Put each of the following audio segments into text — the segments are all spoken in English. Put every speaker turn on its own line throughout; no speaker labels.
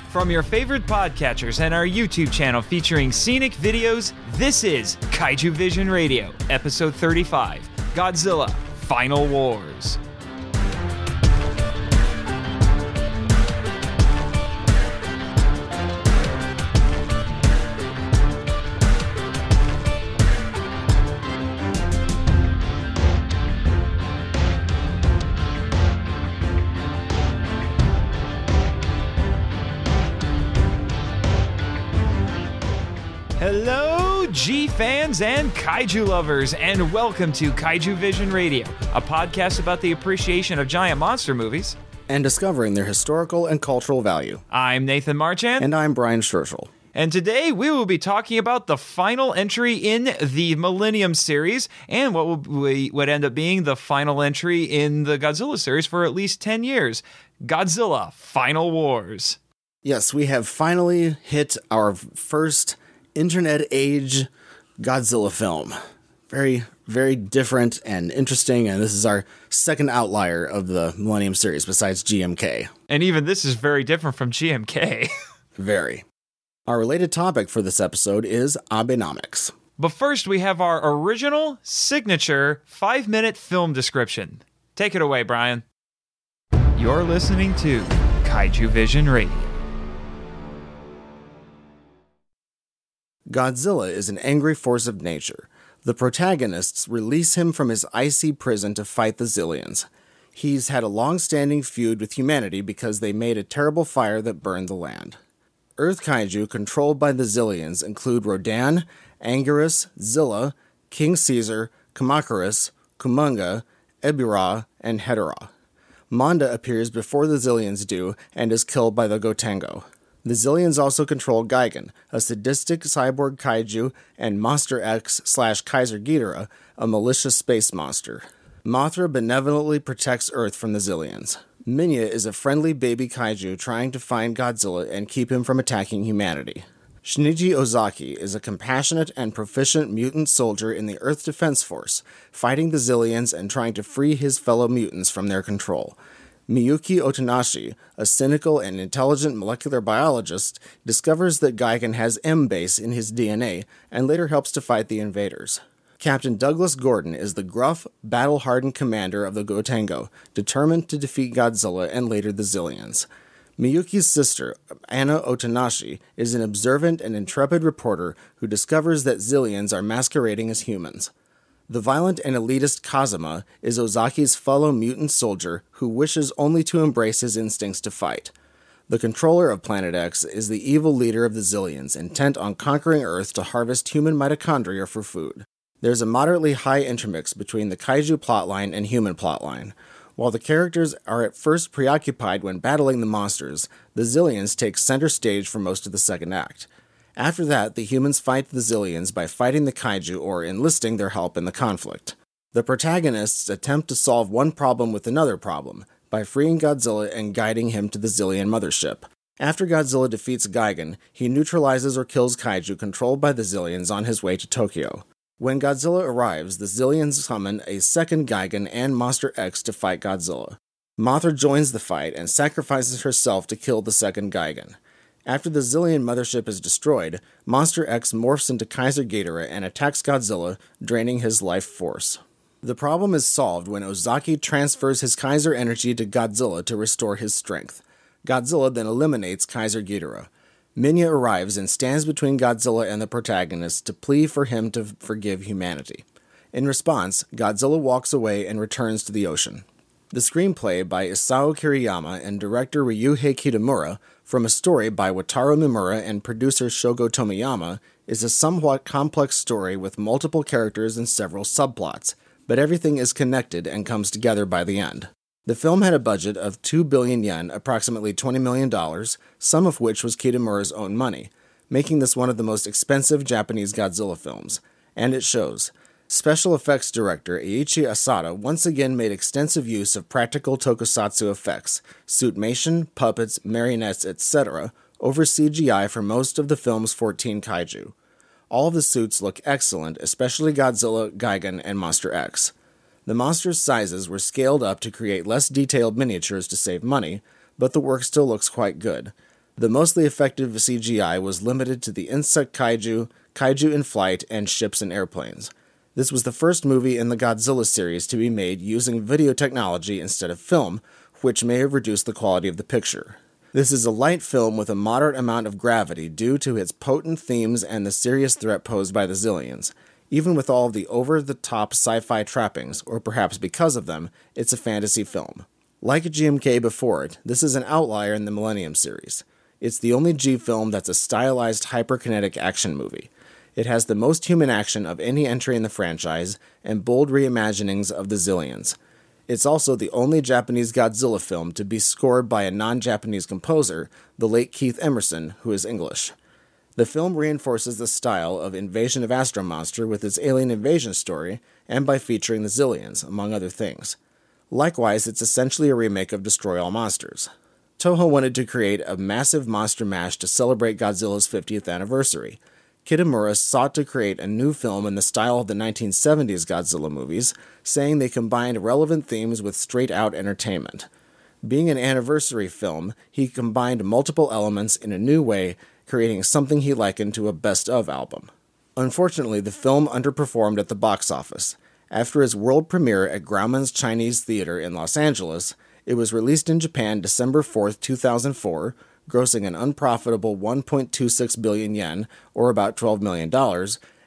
From your favorite podcatchers and our YouTube channel featuring scenic videos, this is Kaiju Vision Radio, Episode 35, Godzilla, Final Wars. Hello, G-fans and kaiju lovers, and welcome to Kaiju Vision Radio, a podcast about the appreciation of giant monster movies
and discovering their historical and cultural value.
I'm Nathan Marchand.
And I'm Brian Scherschel.
And today we will be talking about the final entry in the Millennium series and what would end up being the final entry in the Godzilla series for at least 10 years, Godzilla, Final Wars.
Yes, we have finally hit our first internet age Godzilla film. Very, very different and interesting, and this is our second outlier of the Millennium series besides GMK.
And even this is very different from GMK.
Very. Our related topic for this episode is Abenomics.
But first we have our original, signature, 5-minute film description. Take it away, Brian. You're listening to Kaiju Vision Radio.
Godzilla is an angry force of nature. The protagonists release him from his icy prison to fight the Zillions. He's had a long-standing feud with humanity because they made a terrible fire that burned the land. Earth kaiju controlled by the Zillions include Rodan, Anguirus, Zilla, King Caesar, Kamacuras, Kumonga, Ebirah, and Hedorah. Manda appears before the Zillions do and is killed by the Gotengo. The Zillions also control Gigan, a sadistic cyborg kaiju, and Monster X/Kaiser Ghidorah, a malicious space monster. Mothra benevolently protects Earth from the Zillions. Minya is a friendly baby kaiju trying to find Godzilla and keep him from attacking humanity. Shinichi Ozaki is a compassionate and proficient mutant soldier in the Earth Defense Force, fighting the Zillions and trying to free his fellow mutants from their control. Miyuki Otonashi, a cynical and intelligent molecular biologist, discovers that Gigan has M-base in his DNA and later helps to fight the invaders. Captain Douglas Gordon is the gruff, battle-hardened commander of the Gotengo, determined to defeat Godzilla and later the Zillions. Miyuki's sister, Anna Otonashi, is an observant and intrepid reporter who discovers that Zillions are masquerading as humans. The violent and elitist Kazuma is Ozaki's fellow mutant soldier who wishes only to embrace his instincts to fight. The controller of Planet X is the evil leader of the Zillions, intent on conquering Earth to harvest human mitochondria for food. There's a moderately high intermix between the kaiju plotline and human plotline. While the characters are at first preoccupied when battling the monsters, the Zillions take center stage for most of the second act. After that, the humans fight the Zillions by fighting the kaiju or enlisting their help in the conflict. The protagonists attempt to solve one problem with another problem, by freeing Godzilla and guiding him to the Zillion mothership. After Godzilla defeats Gigan, he neutralizes or kills kaiju controlled by the Zillions on his way to Tokyo. When Godzilla arrives, the Zillions summon a second Gigan and Monster X to fight Godzilla. Mothra joins the fight and sacrifices herself to kill the second Gigan. After the Zillion mothership is destroyed, Monster X morphs into Kaiser Ghidorah and attacks Godzilla, draining his life force. The problem is solved when Ozaki transfers his Kaiser energy to Godzilla to restore his strength. Godzilla then eliminates Kaiser Ghidorah. Minya arrives and stands between Godzilla and the protagonist to plead for him to forgive humanity. In response, Godzilla walks away and returns to the ocean. The screenplay by Isao Kiriyama and director Ryuhei Kitamura, from a story by Wataru Mimura and producer Shogo Tomiyama, is a somewhat complex story with multiple characters and several subplots, but everything is connected and comes together by the end. The film had a budget of 2 billion yen, approximately $20 million, some of which was Kitamura's own money, making this one of the most expensive Japanese Godzilla films. And it shows. Special effects director Eiichi Asada once again made extensive use of practical tokusatsu effects, suitmation, puppets, marionettes, etc., over CGI for most of the film's 14 kaiju. All of the suits look excellent, especially Godzilla, Gigan, and Monster X. The monsters' sizes were scaled up to create less detailed miniatures to save money, but the work still looks quite good. The mostly effective CGI was limited to the insect kaiju, kaiju in flight, and ships and airplanes. This was the first movie in the Godzilla series to be made using video technology instead of film, which may have reduced the quality of the picture. This is a light film with a moderate amount of gravity due to its potent themes and the serious threat posed by the Xiliens. Even with all of the over-the-top sci-fi trappings, or perhaps because of them, it's a fantasy film. Like GMK before it, this is an outlier in the Millennium series. It's the only G film that's a stylized hyperkinetic action movie. It has the most human action of any entry in the franchise, and bold reimaginings of the Xiliens. It's also the only Japanese Godzilla film to be scored by a non-Japanese composer, the late Keith Emerson, who is English. The film reinforces the style of Invasion of Astro Monster with its alien invasion story, and by featuring the Xiliens, among other things. Likewise, it's essentially a remake of Destroy All Monsters. Toho wanted to create a massive monster mash to celebrate Godzilla's 50th anniversary. Kitamura sought to create a new film in the style of the 1970s Godzilla movies, saying they combined relevant themes with straight-out entertainment. Being an anniversary film, he combined multiple elements in a new way, creating something he likened to a best-of album. Unfortunately, the film underperformed at the box office. After its world premiere at Grauman's Chinese Theater in Los Angeles, it was released in Japan December 4, 2004, grossing an unprofitable 1.26 billion yen, or about $12 million,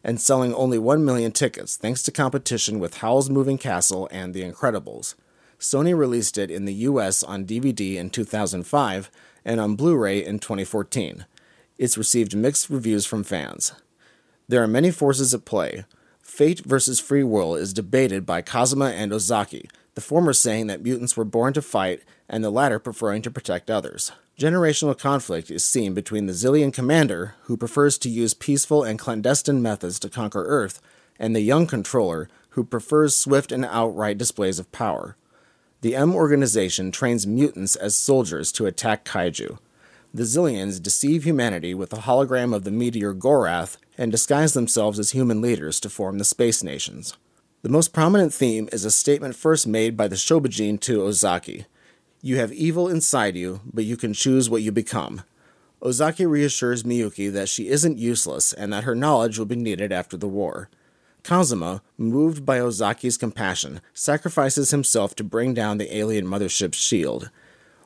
and selling only 1 million tickets thanks to competition with Howl's Moving Castle and The Incredibles. Sony released it in the US on DVD in 2005 and on Blu-ray in 2014. It's received mixed reviews from fans. There are many forces at play. Fate versus free will is debated by Kazuma and Ozaki, the former saying that mutants were born to fight, and the latter preferring to protect others. Generational conflict is seen between the Xilian commander, who prefers to use peaceful and clandestine methods to conquer Earth, and the young controller, who prefers swift and outright displays of power. The M organization trains mutants as soldiers to attack kaiju. The Xiliens deceive humanity with a hologram of the meteor Gorath and disguise themselves as human leaders to form the Space Nations. The most prominent theme is a statement first made by the Shobijin to Ozaki. You have evil inside you, but you can choose what you become. Ozaki reassures Miyuki that she isn't useless and that her knowledge will be needed after the war. Kazuma, moved by Ozaki's compassion, sacrifices himself to bring down the alien mothership's shield.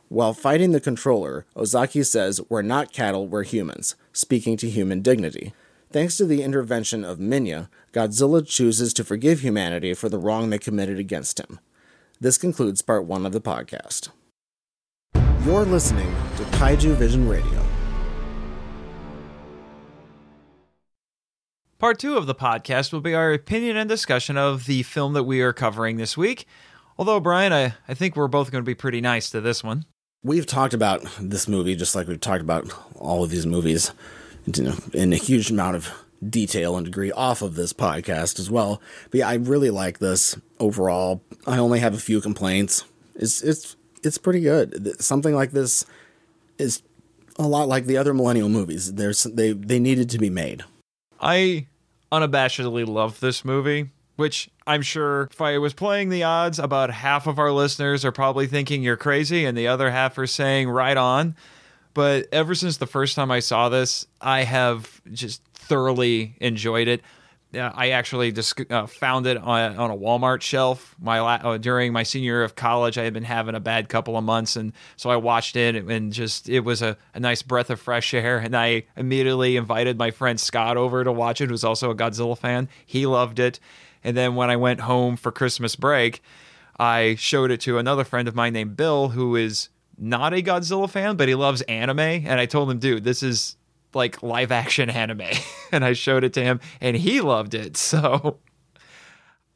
While fighting the controller, Ozaki says, "We're not cattle, we're humans," speaking to human dignity. Thanks to the intervention of Minya, Godzilla chooses to forgive humanity for the wrong they committed against him. This concludes part 1 of the podcast. You're listening to Kaiju Vision Radio.
Part 2 of the podcast will be our opinion and discussion of the film that we are covering this week. Although, Brian, I think we're both going to be pretty nice to this one.
We've talked about this movie just like we've talked about all of these movies, in a huge amount of detail and degree off of this podcast as well. But yeah, I really like this overall. I only have a few complaints. It's pretty good. Something like this is a lot like the other Millennial movies. They needed to be made.
I unabashedly love this movie, which I'm sure if I was playing the odds, about half of our listeners are probably thinking you're crazy and the other half are saying right on. But ever since the first time I saw this, I have just thoroughly enjoyed it. I actually just found it on a Walmart shelf during my senior year of college. I had been having a bad couple of months, and so I watched it, and just it was a nice breath of fresh air. And I immediately invited my friend Scott over to watch it, who's also a Godzilla fan. He loved it. And then when I went home for Christmas break, I showed it to another friend of mine named Bill, who is not a Godzilla fan, but he loves anime. And I told him, dude, this is like live action anime. And I showed it to him and he loved it. So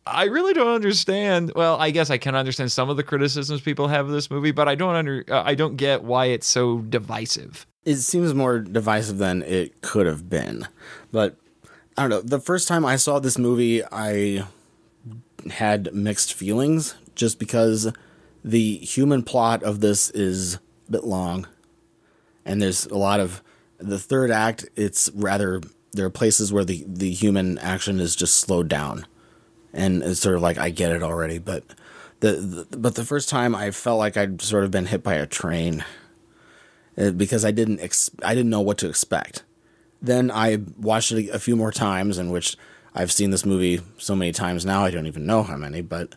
I really don't understand. Well, I guess I can understand some of the criticisms people have of this movie, but I don't get why it's so divisive.
It seems more divisive than it could have been. But I don't know. The first time I saw this movie, I had mixed feelings just because the human plot of this is a bit long. And there's a lot of the third act. It's rather, there are places where the human action is just slowed down. And it's sort of like, I get it already. But the first time I felt like I'd sort of been hit by a train. because I didn't know what to expect. Then I watched it a few more times, in which I've seen this movie so many times now, I don't even know how many, but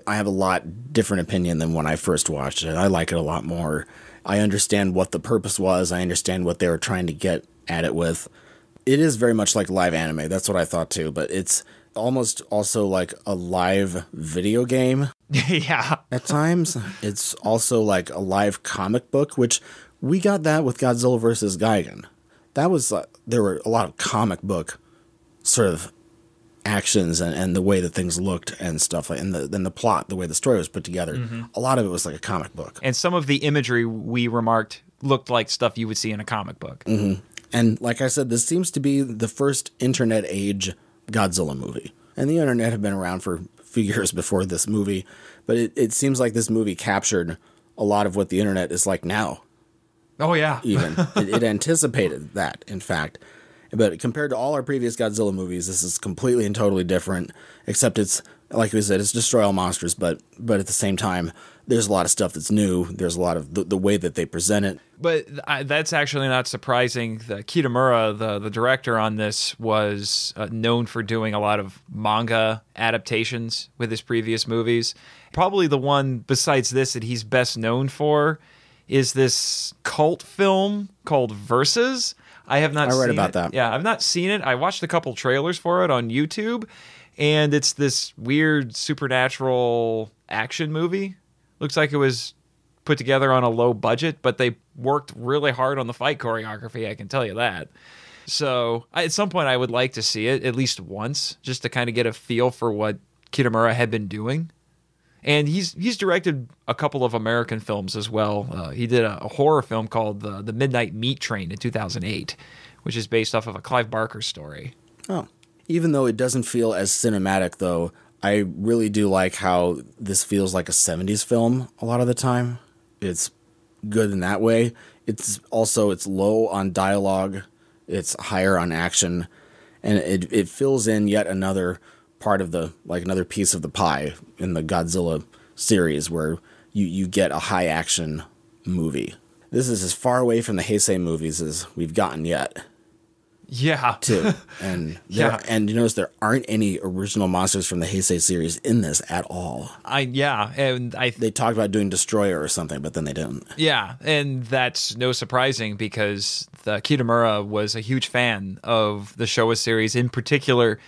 I have a lot different opinion than when I first watched it. I like it a lot more. I understand what the purpose was. I understand what they were trying to get at it with. It is very much like live anime. That's what I thought too, but it's almost also like a live video game.
Yeah.
At times. It's also like a live comic book, which we got that with Godzilla vs. Gigan. That was, there were a lot of comic book sort of actions and the way that things looked and stuff, and the plot, the way the story was put together. Mm-hmm. A lot of it was like a comic book.
And some of the imagery, we remarked, looked like stuff you would see in a comic book.
Mm-hmm. And like I said, this seems to be the first internet age Godzilla movie. And the internet had been around for a few years before this movie, but it seems like this movie captured a lot of what the internet is like now.
Oh, yeah.
Even. It anticipated that, in fact. But compared to all our previous Godzilla movies, this is completely and totally different, except it's, like we said, it's destroy all monsters, but at the same time, there's a lot of stuff that's new. There's a lot of the way that they present it.
But that's actually not surprising. Kitamura, the director on this, was known for doing a lot of manga adaptations with his previous movies. Probably the one besides this that he's best known for is this cult film called Versus. I have not seen it.
I read about that.
Yeah, I've not seen it. I watched a couple trailers for it on YouTube, and it's this weird supernatural action movie. Looks like it was put together on a low budget, but they worked really hard on the fight choreography, I can tell you that. So at some point I would like to see it at least once, just to kind of get a feel for what Kitamura had been doing. And he's directed a couple of American films as well. He did a horror film called The Midnight Meat Train in 2008, which is based off of a Clive Barker story.
Oh. Even though it doesn't feel as cinematic, though, I really do like how this feels like a 70s film a lot of the time. It's good in that way. It's low on dialogue. It's higher on action. And it fills in yet another part of another piece of the pie in the Godzilla series, where you get a high action movie. This is as far away from the Heisei movies as we've gotten yet.
Yeah.
Too. And and you notice there aren't any original monsters from the Heisei series in this at all. They talked about doing Destroyer or something, but then they didn't.
Yeah, and that's no surprising because Kitamura was a huge fan of the Showa series, in particular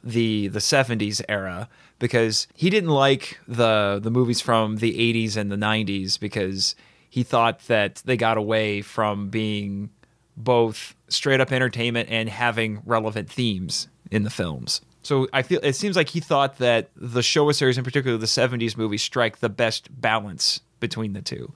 the 70s era, because he didn't like the movies from the 80s and the 90s because he thought that they got away from being both straight up entertainment and having relevant themes in the films. So I feel it seems like he thought that the Showa series, in particular the 70s movies, strike the best balance between the two.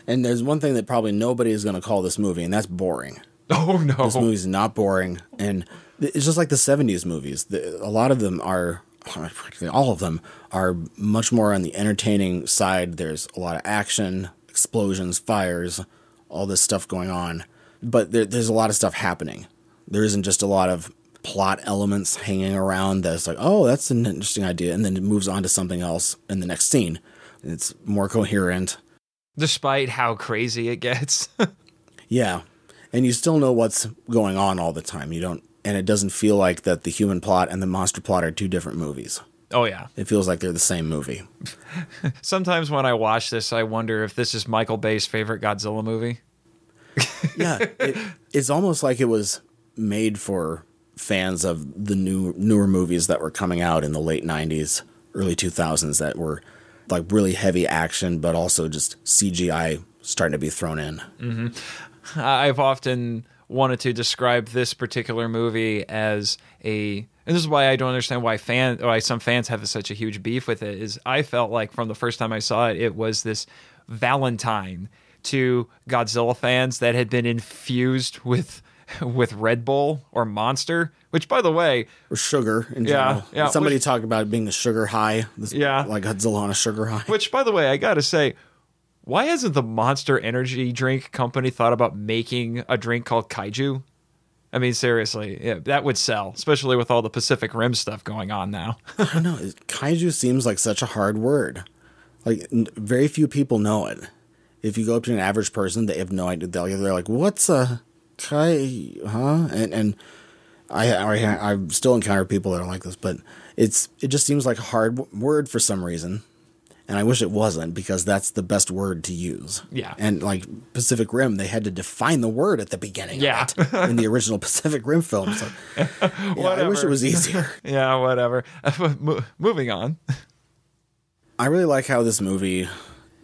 And there's one thing that probably nobody is going to call this movie, and that's boring.
Oh, no.
This movie's not boring. And it's just like the 70s movies. A lot of them are, practically all of them, are much more on the entertaining side. There's a lot of action, explosions, fires, all this stuff going on. But there's a lot of stuff happening. There isn't just a lot of plot elements hanging around that's like, oh, that's an interesting idea. And then it moves on to something else in the next scene. It's more coherent.
Despite how crazy it gets.
Yeah. And you still know what's going on all the time. And it doesn't feel like that the human plot and the monster plot are two different movies.
Oh, yeah.
It feels like they're the same movie.
Sometimes when I watch this, I wonder if this is Michael Bay's favorite Godzilla movie.
Yeah. It's almost like it was made for fans of the newer movies that were coming out in the late 90s, early 2000s that were like really heavy action, but also just CGI starting to be thrown in.
Mm-hmm. I've often wanted to describe this particular movie as and this is why I don't understand why some fans have such a huge beef with it, is I felt like from the first time I saw it, it was this Valentine to Godzilla fans that had been infused with Red Bull or Monster, which, by the way,
or sugar in general. Yeah, somebody talked about it being the sugar high. Like Godzilla on a sugar high.
Which, by the way, I gotta say, why hasn't the Monster Energy drink company thought about making a drink called Kaiju? I mean, seriously, yeah, that would sell, especially with all the Pacific Rim stuff going on now.
I don't know. Kaiju seems like such a hard word. Like, very few people know it. if you go up to an average person, they have no idea. They're like, "What's a kai? Huh?" And I've still encountered people that don't like this, but it just seems like a hard word for some reason. And I wish it wasn't, because that's the best word to use.
Yeah.
And like Pacific Rim, they had to define the word at the beginning of it in the original Pacific Rim film. So, I wish it was easier.
Yeah, whatever. Moving on.
I really like how this movie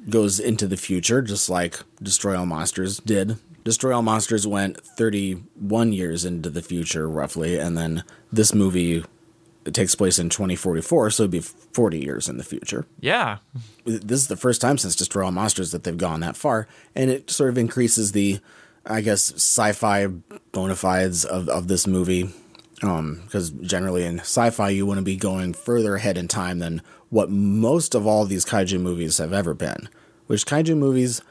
goes into the future, just like Destroy All Monsters did. Destroy All Monsters went 31 years into the future, roughly, and then this movie, it takes place in 2044, so it'd be 40 years in the future.
Yeah.
This is the first time since Destroy All Monsters that they've gone that far, and it sort of increases the, I guess, sci-fi bona fides of this movie, because generally in sci-fi you want to be going further ahead in time than what most of all these kaiju movies have ever been. Which kaiju movies,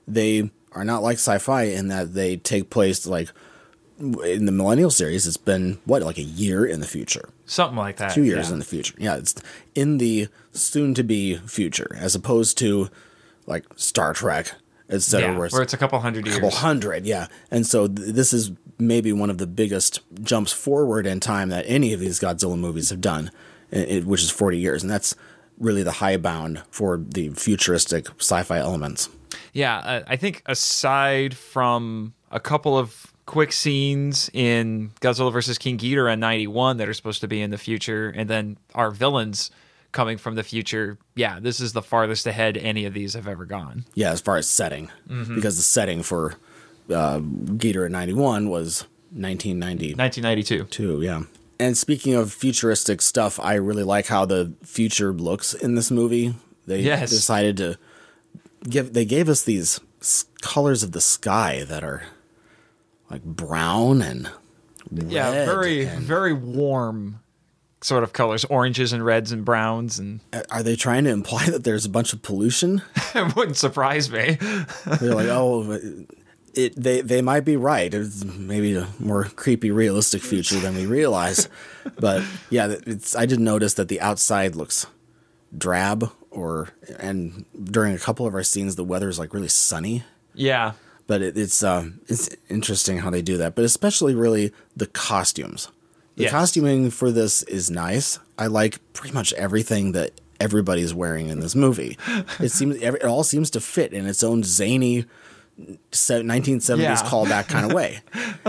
they are not like sci-fi in that they take place like in the Millennial series. It's been like a year in the future,
Something like that.
2 years in the future. Yeah, it's in the soon-to-be future, as opposed to like Star Trek, etc.
Yeah, where it's a couple hundred years.
Couple hundred, yeah. And so this is maybe one of the biggest jumps forward in time that any of these Godzilla movies have done, which is 40 years, and that's really the high bound for the futuristic sci-fi elements.
Yeah, I think aside from a couple of quick scenes in Godzilla vs. King Ghidorah in 91 that are supposed to be in the future, and then our villains coming from the future, yeah, this is the farthest ahead any of these have ever gone.
Yeah, as far as setting, because the setting for Ghidorah 91 was
1992.
Yeah. And speaking of futuristic stuff, I really like how the future looks in this movie. They decided to they gave us these colors of the sky that are like brown and red.
Very warm sort of colors, oranges and reds and browns. And
are they trying to imply that there's a bunch of pollution?
It wouldn't surprise me.
They're like, oh, they might be right. It's maybe a more creepy, realistic future than we realize. But yeah, I did notice that the outside looks drab, and during a couple of our scenes, the weather is like really sunny.
Yeah.
But it's interesting how they do that. But especially really the costumes. The costuming for this is nice. I like pretty much everything that everybody's wearing in this movie. It all seems to fit in its own zany 1970s callback kind of way.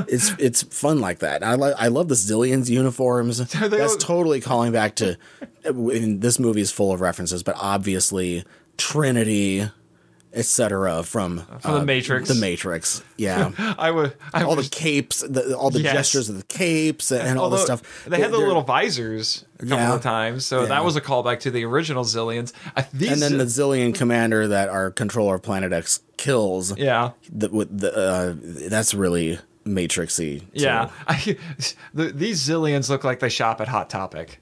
It's fun like that. I love the Zillions uniforms. That's totally calling back to. This movie is full of references, but obviously Trinity, etc. from
the Matrix.
The Matrix, yeah.
all
the capes, all the gestures of the capes, and all the stuff.
They had the little visors a couple of times, so that was a callback to the original Zillions.
And then the Zillion commander that our controller of Planet X kills.
Yeah,
that's really Matrixy. Too.
Yeah, these Zillions look like they shop at Hot Topic.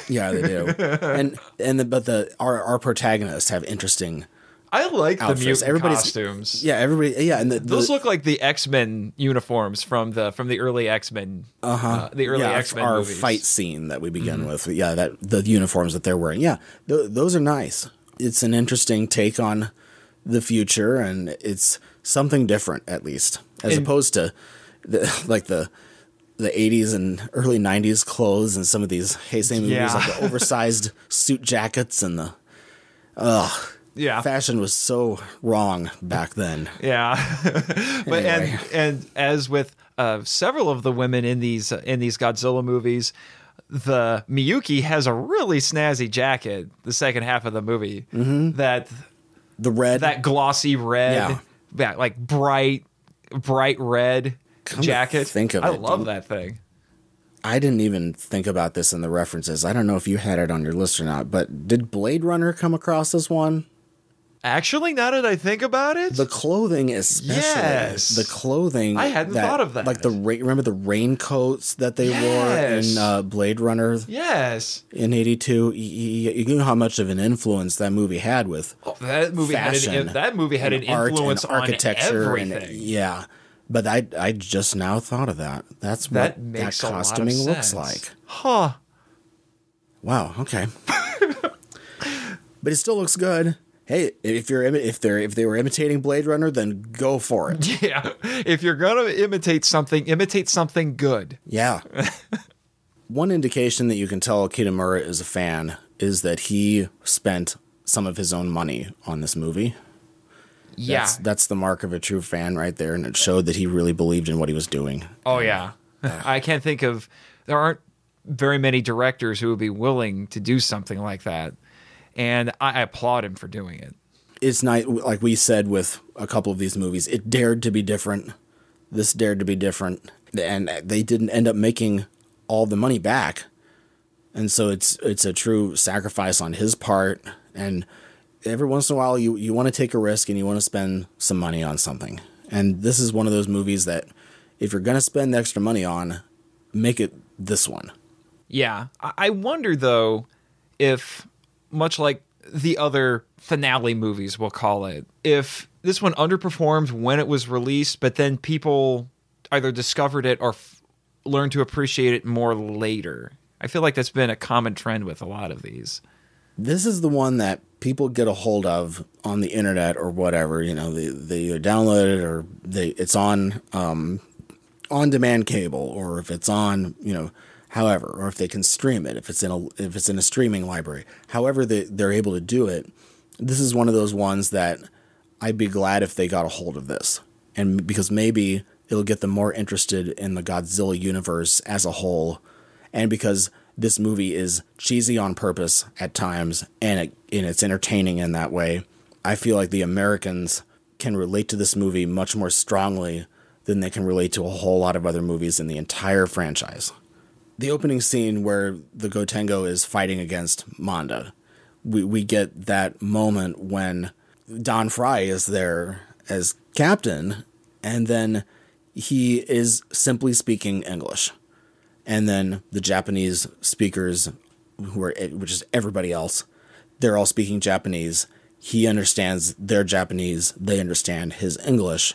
Yeah, they do. But our protagonists have interesting.
I like outfits. The mutant costumes.
Yeah, everybody. Yeah, and
those look like the X-Men uniforms from the early X-Men. The early X-Men
our
movies.
Fight scene that we begin with. Yeah, the uniforms that they're wearing. Yeah, those are nice. It's an interesting take on the future, and it's something different at least, as opposed to the 80s and early 90s clothes and some of these Heisei movies, like the oversized suit jackets and the fashion was so wrong back then.
Yeah. But anyway. and as with several of the women in these Godzilla movies, the Miyuki has a really snazzy jacket the second half of the movie. That glossy red, like bright red jacket.
Think of
I
it.
love that thing.
I didn't even think about this in the references. I don't know if you had it on your list or not, but did Blade Runner come across this one?
Actually, now that I think about it,
the clothing especially. Yes. The clothing.
I hadn't thought of that.
Like remember the raincoats that they wore in Blade Runner?
Yes.
In '82, you know how much of an influence that movie had with
that movie
fashion.
That movie had an influence
and architecture
on everything.
But I just now thought of that. That's what that costuming looks like.
Huh.
Wow. Okay. But it still looks good. Hey, if they were imitating Blade Runner, then go for it.
Yeah. If you're going to imitate something good.
Yeah. One indication that you can tell Kitamura is a fan is that he spent some of his own money on this movie.
Yeah.
That's the mark of a true fan right there, and it showed that he really believed in what he was doing.
Oh, yeah. I can't think of... There aren't very many directors who would be willing to do something like that. And I applaud him for doing it.
It's not, like we said with a couple of these movies, it dared to be different. This dared to be different. And they didn't end up making all the money back. And so it's a true sacrifice on his part. And every once in a while, you want to take a risk and you want to spend some money on something. And this is one of those movies that if you're going to spend extra money on, make it this one.
Yeah. I wonder, though, if, much like the other finale movies, we'll call it, if this one underperformed when it was released, but then people either discovered it or learned to appreciate it more later. I feel like that's been a common trend with a lot of these.
This is the one that people get a hold of on the internet or whatever. You know, they either download it or it's on-demand cable, or if it's on, however, or if they can stream it, if it's in a streaming library, however they're able to do it. This is one of those ones that I'd be glad if they got a hold of this, and because maybe it'll get them more interested in the Godzilla universe as a whole, and because this movie is cheesy on purpose at times, and it's entertaining in that way. I feel like the Americans can relate to this movie much more strongly than they can relate to a whole lot of other movies in the entire franchise. The opening scene where the Gotengo is fighting against Manda, we get that moment when Don Fry is there as captain, and then he is simply speaking English. And then the Japanese speakers, which is everybody else, they're all speaking Japanese. He understands their Japanese. They understand his English.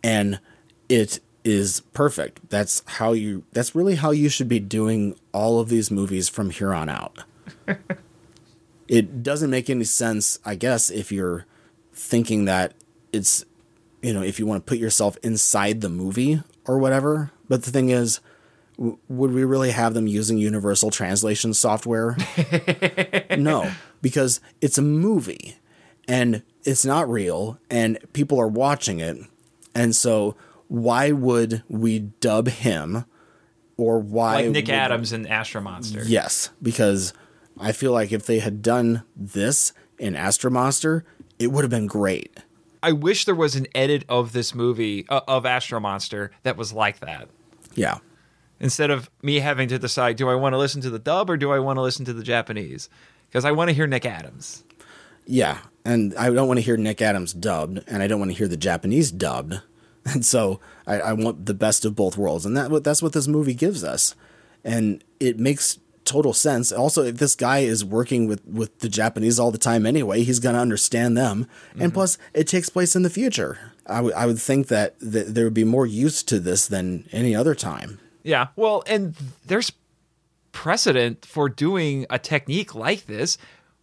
And it is perfect. That's really how you should be doing all of these movies from here on out. It doesn't make any sense, I guess, if you're thinking that it's, if you want to put yourself inside the movie or whatever. But the thing is, would we really have them using universal translation software? No, because it's a movie and it's not real and people are watching it. And so why would we dub him, or why?
Like Nick Adams in Astro Monster.
Yes, because I feel like if they had done this in Astro Monster, it would have been great.
I wish there was an edit of this movie, of Astro Monster, that was like that.
Yeah.
Instead of me having to decide, do I want to listen to the dub or do I want to listen to the Japanese? Because I want to hear Nick Adams.
Yeah, and I don't want to hear Nick Adams dubbed, and I don't want to hear the Japanese dubbed. And so I want the best of both worlds, and that's what this movie gives us. And it makes total sense. Also, if this guy is working with the Japanese all the time anyway, he's going to understand them. Mm-hmm. And plus, it takes place in the future. I would think that there would be more use to this than any other time.
Yeah, well, and there's precedent for doing a technique like this.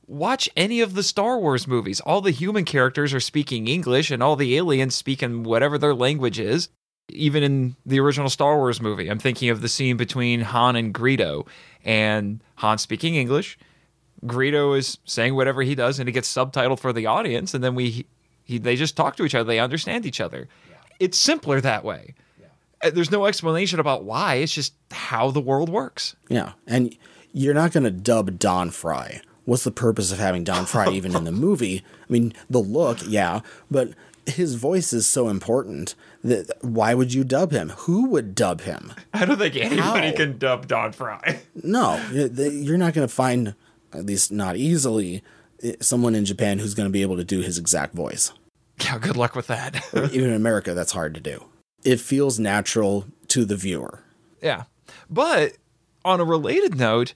Watch any of the Star Wars movies. All the human characters are speaking English and all the aliens speak in whatever their language is. Even in the original Star Wars movie, I'm thinking of the scene between Han and Greedo, and Han speaking English. Greedo is saying whatever he does, and it gets subtitled for the audience, and then they just talk to each other. They understand each other. Yeah. It's simpler that way. Yeah. There's no explanation about why. It's just how the world works.
Yeah, and you're not going to dub Don Fry. What's the purpose of having Don Fry even in the movie? I mean, the look, yeah, but his voice is so important that why would you dub him? Who would dub him?
I don't think anybody can dub Don Fry.
No, you're not going to find, at least not easily, someone in Japan who's going to be able to do his exact voice.
Yeah, good luck with that.
Even in America, that's hard to do. It feels natural to the viewer.
Yeah. But on a related note,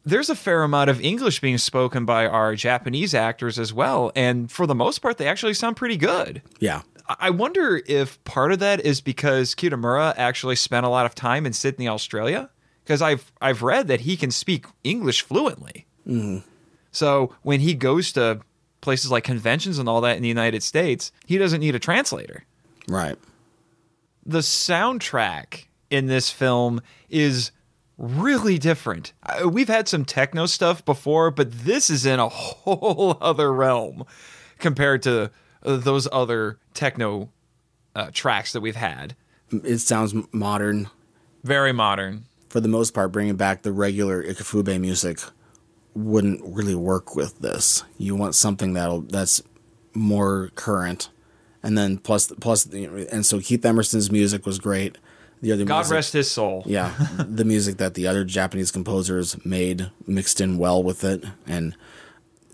there's a fair amount of English being spoken by our Japanese actors as well. And for the most part, they actually sound pretty good.
Yeah.
I wonder if part of that is because Kitamura actually spent a lot of time in Sydney, Australia. Because I've read that he can speak English fluently.
Mm-hmm.
So when he goes to places like conventions and all that in the United States, he doesn't need a translator.
Right.
The soundtrack in this film is really different. We've had some techno stuff before, but this is in a whole other realm compared to those other techno tracks that we've had.
It sounds modern.
Very modern.
For the most part, bringing back the regular Ikefube music wouldn't really work with this. You want something that's more current. And then plus, and so Keith Emerson's music was great. The other
God
music,
rest his soul.
Yeah, the music that the other Japanese composers made mixed in well with it, and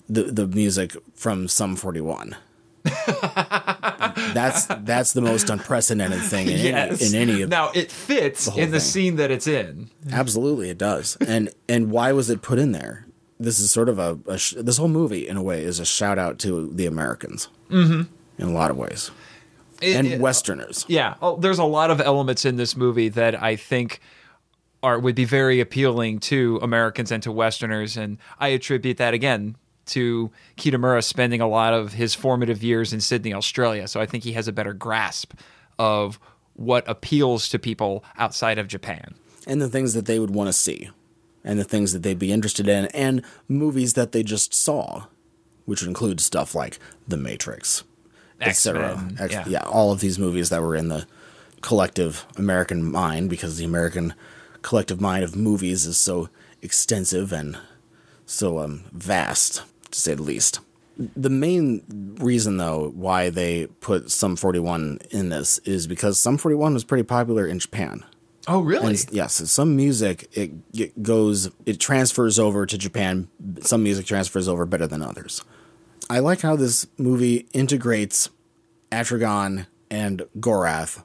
the music from Sum 41. That's the most unprecedented thing in any of.
Now it fits in the scene that it's in.
Absolutely, it does. And why was it put in there? This is sort of this whole movie in a way is a shout out to the Americans in a lot of ways. And Westerners.
Yeah. There's a lot of elements in this movie that I think would be very appealing to Americans and to Westerners. And I attribute that, again, to Kitamura spending a lot of his formative years in Sydney, Australia. So I think he has a better grasp of what appeals to people outside of Japan.
And the things that they would want to see. And the things that they'd be interested in. And movies that they just saw. Which would include stuff like The Matrix.
X-Men,
yeah, all of these movies that were in the collective American mind, because the American collective mind of movies is so extensive and so vast, to say the least. The main reason, though, why they put Sum 41 in this is because Sum 41 was pretty popular in Japan.
Oh, really?
And yes, some music, it transfers over to Japan. Some music transfers over better than others. I like how this movie integrates Atragon and Gorath,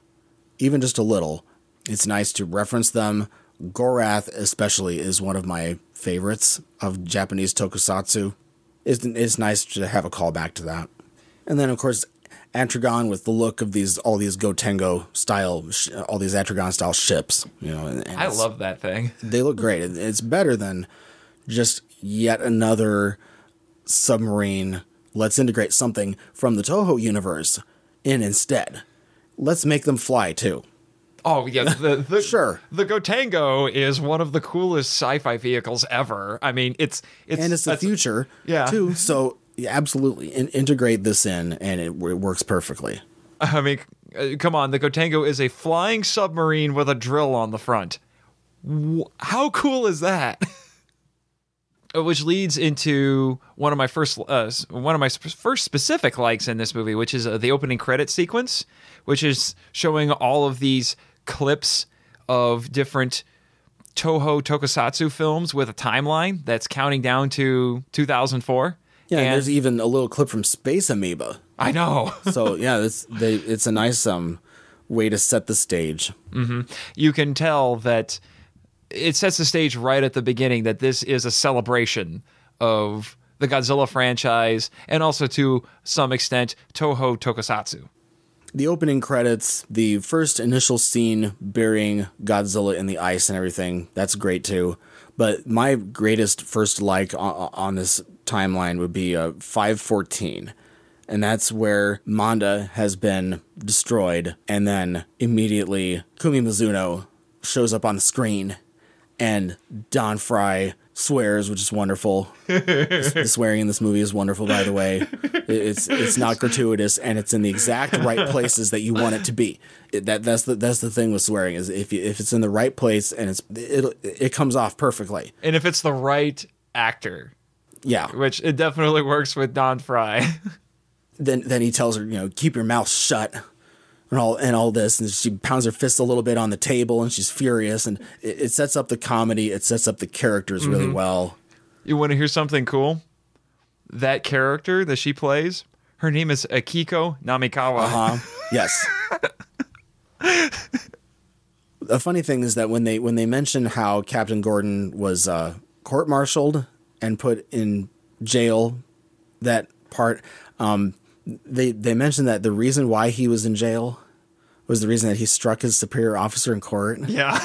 even just a little. It's nice to reference them. Gorath, especially, is one of my favorites of Japanese tokusatsu. It's nice to have a callback to that. And then, of course, Atragon with the look of all these Gotengo style, all these Atragon style ships. And
I love that thing.
They look great. It's better than just yet another submarine. Let's integrate something from the Toho universe in instead. Let's make them fly too.
Oh yeah,
sure.
The Gotengo is one of the coolest sci-fi vehicles ever. I mean, it's
the future too. So yeah, absolutely, integrate this in, and it works perfectly.
I mean, come on, the Gotengo is a flying submarine with a drill on the front. How cool is that? Which leads into one of my first specific likes in this movie, which is the opening credit sequence, which is showing all of these clips of different Toho tokusatsu films with a timeline that's counting down to 2004.
Yeah, and there's even a little clip from Space Amoeba.
I know.
So yeah, it's a nice way to set the stage.
Mm-hmm. You can tell that it sets the stage right at the beginning that this is a celebration of the Godzilla franchise and also to some extent Toho tokusatsu.
The opening credits, the first initial scene burying Godzilla in the ice and everything, that's great too. But my greatest first like on this timeline would be 514. And that's where Manda has been destroyed. And then immediately Kumi Mizuno shows up on the screen. And Don Fry swears, which is wonderful. The swearing in this movie is wonderful, by the way. It's not gratuitous, and it's in the exact right places that you want it to be. That's the thing with swearing is if it's in the right place and it comes off perfectly.
And if it's the right actor,
yeah,
which it definitely works with Don Fry.
Then he tells her, keep your mouth shut. And all this, and she pounds her fist a little bit on the table, and she's furious, and it sets up the comedy, it sets up the characters really well.
You want to hear something cool? That character that she plays, her name is Akiko Namikawa.
Yes. The funny thing is that when they mention how Captain Gordon was court-martialed and put in jail, that part, they mentioned that the reason why he was in jail was the reason that he struck his superior officer in court.
Yeah.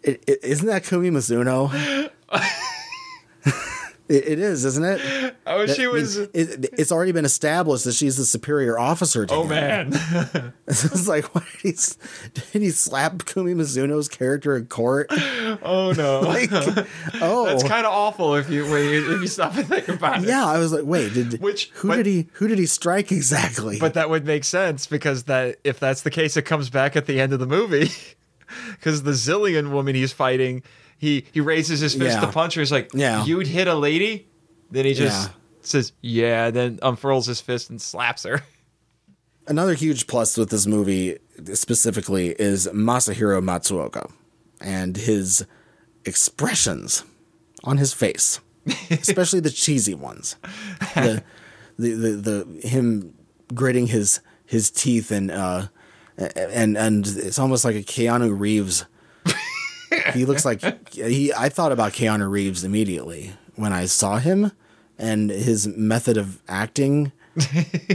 Isn't that Kumi Mizuno? It is, isn't it?
Oh, she was.
It's already been established that she's the superior officer to him.
Man.
It's like, why did he slap Kumi Mizuno's character in court?
Oh no.
Like,
That's kind of awful if you stop and think about it.
Yeah, I was like, wait, who did he strike exactly?
But that would make sense because if that's the case, it comes back at the end of the movie. Because the Zillion woman he's fighting, he raises his fist to punch her. He's like, you'd hit a lady? Then he just says, yeah, then unfurls his fist and slaps her.
Another huge plus with this movie specifically is Masahiro Matsuoka and his expressions on his face, especially the cheesy ones. The him gritting his teeth and it's almost like a Keanu Reeves. He looks like I thought about Keanu Reeves immediately when I saw him and his method of acting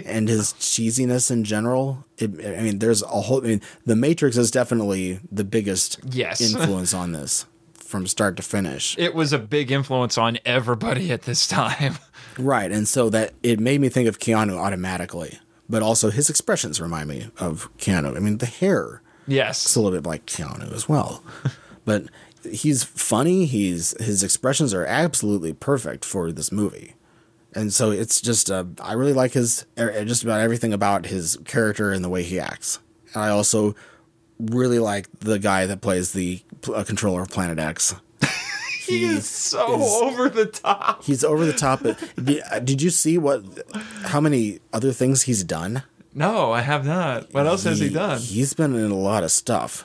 and his cheesiness in general. There's a whole. The Matrix is definitely the biggest influence on this from start to finish.
It was a big influence on everybody at this time.
Right, and so that it made me think of Keanu automatically. But also his expressions remind me of Keanu. The hair.
Yes.
It's a little bit like Keanu as well. But he's funny. His expressions are absolutely perfect for this movie. And so it's just, I really like just about everything about his character and the way he acts. And I also really like the guy that plays the controller of Planet X.
He is over the top.
He's over the top. Did you see how many other things he's done?
No, I have not. What else has he done?
He's been in a lot of stuff.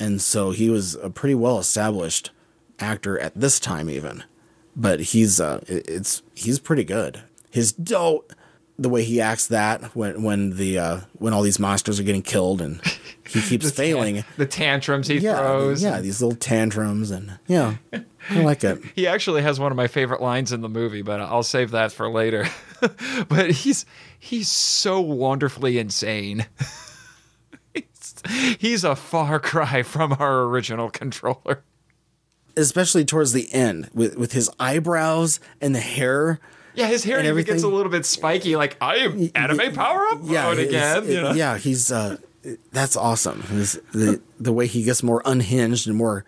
And so he was a pretty well-established actor at this time even. But he's pretty good. The way he acts that when all these monsters are getting killed and he keeps failing.
The tantrums he throws.
Yeah, these little tantrums and I like it.
He actually has one of my favorite lines in the movie, but I'll save that for later. But he's so wonderfully insane. He's a far cry from our original controller.
Especially towards the end with his eyebrows and the hair.
Yeah, his hair even gets a little bit spiky, like I am anime power up mode again.
Yeah, he's that's awesome. The way he gets more unhinged and more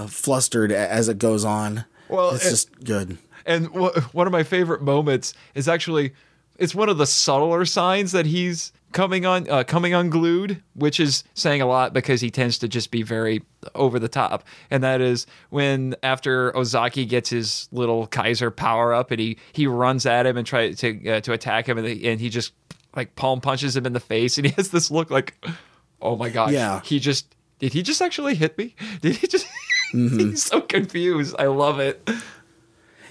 flustered as it goes on. Well, it's just good.
And one of my favorite moments is actually it's one of the subtler signs that he's coming unglued, which is saying a lot because he tends to just be very over the top. And that is when after Ozaki gets his little Kaiser power up and he runs at him and tries to attack him and he just like palm punches him in the face and he has this look like, oh my gosh, did he just actually hit me? Did he just? He's so confused. I love it.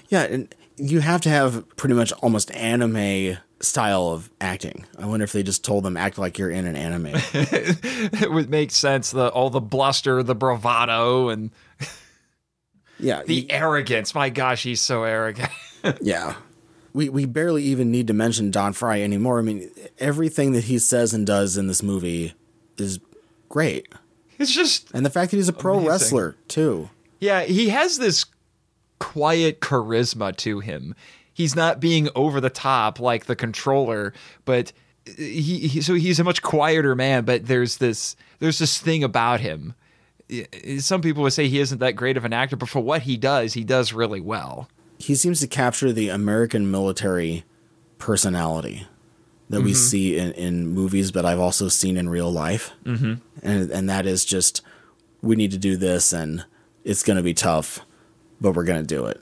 Yeah, and you have to have pretty much almost anime style of acting. I wonder if they just told them act like you're in an anime.
It would make sense. All the bluster, the bravado, and the arrogance. My gosh, he's so arrogant.
Yeah. We barely even need to mention Don Frye anymore. Everything that he says and does in this movie is great.
It's just...
And the fact that he's a pro wrestler, too.
Yeah, he has this quiet charisma to him. He's not being over the top like the controller, but he's a much quieter man, but there's this thing about him. Some people would say he isn't that great of an actor, but for what he does really well. He
seems to capture the American military personality that we see in movies, but I've also seen in real life. Mm-hmm. And that is just, we need to do this and it's going to be tough, but we're going to do it.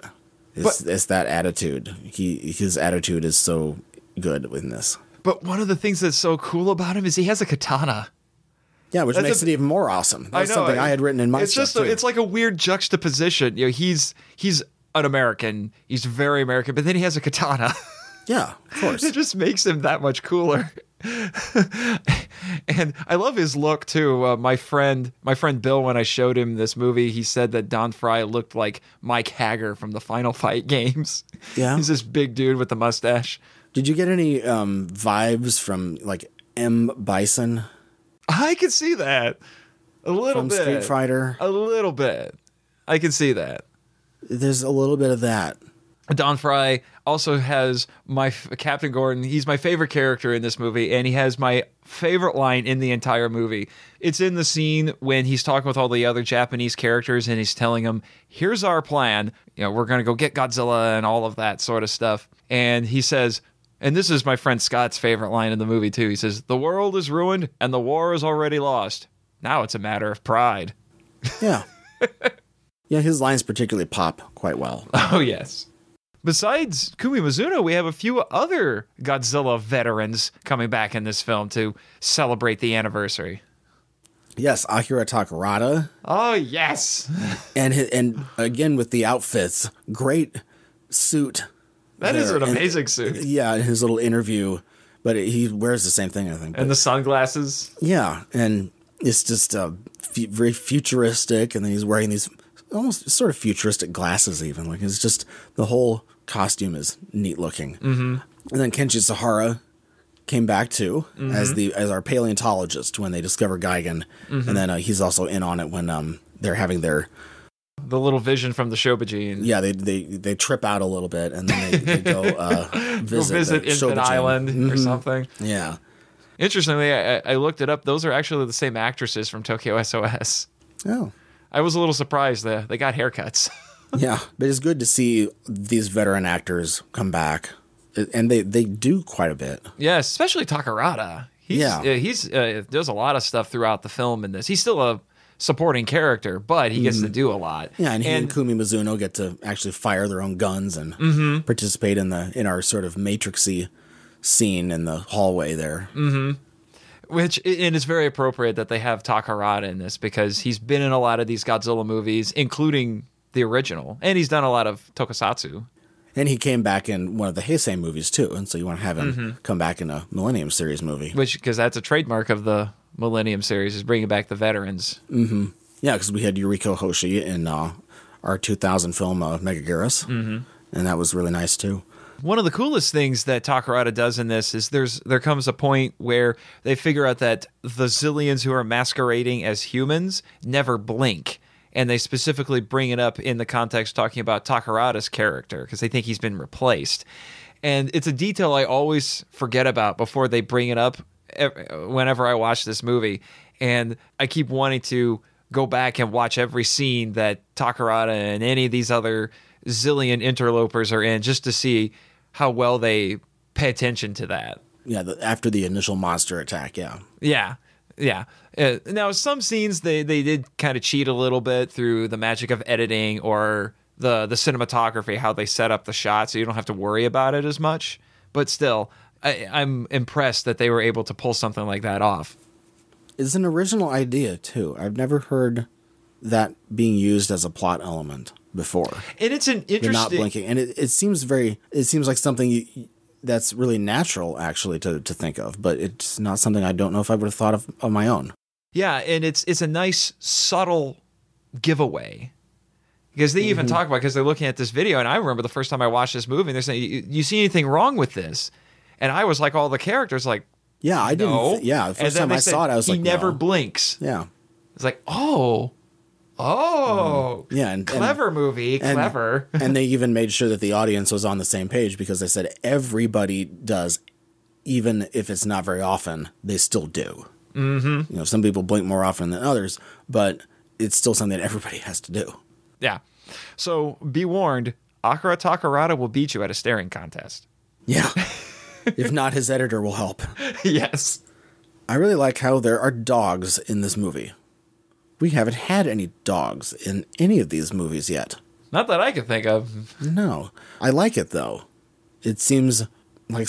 It's that attitude. His attitude is so good in this.
But one of the things that's so cool about him is he has a katana.
Yeah, which makes it even more awesome. That's something I had written in my stuff too.
It's like a weird juxtaposition. He's an American. He's very American, but then he has a katana.
Yeah, of course.
It just makes him that much cooler. And I love his look too. My friend Bill, when I showed him this movie, he said that Don Frye looked like Mike Haggar from the Final Fight games. Yeah, he's this big dude with the mustache.
Did you get any vibes from like M. Bison?
I could see that a little bit.
From Street Fighter,
a little bit. I can see that.
There's a little bit of that.
Don Fry also has Captain Gordon. He's my favorite character in this movie, and he has my favorite line in the entire movie. It's in the scene when he's talking with all the other Japanese characters, and he's telling them, here's our plan. We're going to go get Godzilla and all of that sort of stuff. And he says, and this is my friend Scott's favorite line in the movie, too. He says, the world is ruined, and the war is already lost. Now it's a matter of pride.
Yeah. Yeah, his lines particularly pop quite well.
Oh, yes. Besides Kumi Mizuno, we have a few other Godzilla veterans coming back in this film to celebrate the anniversary.
Yes, Akira Takarada.
Oh, yes.
And again, with the outfits, great suit.
That is an amazing suit.
Yeah, in his little interview, but he wears the same thing, I think.
And the sunglasses.
Yeah, and it's just very futuristic, and then he's wearing these almost sort of futuristic glasses even. Like, it's just, the whole costume is neat looking. Mm-hmm. And then Kenji Sahara came back too, as our paleontologist when they discover Gigan. Mm-hmm. And then he's also in on it when they're having the
little vision from the Shobijin.
Yeah, they trip out a little bit, and then they go visit
Infant Island or something.
Yeah.
Interestingly, I looked it up. Those are actually the same actresses from Tokyo SOS.
Oh.
I was a little surprised that they got haircuts.
Yeah, but it's good to see these veteran actors come back, and they do quite a bit.
Yes, especially Takarada. He does a lot of stuff throughout the film in this. He's still a supporting character, but he gets to do a lot.
Yeah, and he and Kumi Mizuno get to actually fire their own guns and participate in our sort of Matrixy scene in the hallway there.
Mm-hmm. And it's very appropriate that they have Takarada in this because he's been in a lot of these Godzilla movies, including the original, and he's done a lot of tokusatsu.
And he came back in one of the Heisei movies too, and so you want to have him come back in a Millennium Series movie.
Because that's a trademark of the Millennium Series, is bringing back the veterans.
Mm-hmm. Yeah, because we had Yuriko Hoshi in our 2000 film Megaguirus, and that was really nice too.
One of the coolest things that Takarada does in this is there comes a point where they figure out that the Zillions who are masquerading as humans never blink. And they specifically bring it up in the context talking about Takarada's character because they think he's been replaced. And it's a detail I always forget about before they bring it up whenever I watch this movie. And I keep wanting to go back and watch every scene that Takarada and any of these other Zillion interlopers are in just to see how well they pay attention to that.
Yeah, after the initial monster attack, yeah.
Yeah, yeah. Now, some scenes, they did kind of cheat a little bit through the magic of editing or the cinematography, how they set up the shot, so you don't have to worry about it as much. But still, I'm impressed that they were able to pull something like that off.
It's an original idea, too. I've never heard that being used as a plot element before.
And it's an interesting...
They're not blinking. And it seems like something that's really natural, actually, to think of. But it's not something I don't know if I would have thought of on my own.
Yeah, and it's a nice, subtle giveaway. Because they even talk about, because they're looking at this video, and I remember the first time I watched this movie, and they're saying, you see anything wrong with this? And I was like, all the characters, like,
yeah, I didn't.
No.
The first time I saw it, I was like,
he never blinks.
Yeah.
It's like, oh,
yeah, and
clever movie, clever.
And they even made sure that the audience was on the same page because they said everybody does, even if it's not very often, they still do. Mm-hmm. You know, some people blink more often than others, but it's still something that everybody has to do.
Yeah. So be warned, Akira Takarada will beat you at a staring contest.
Yeah. If not, his editor will help.
Yes.
I really like how there are dogs in this movie. We haven't had any dogs in any of these movies yet.
Not that I can think of.
No. I like it, though. It seems like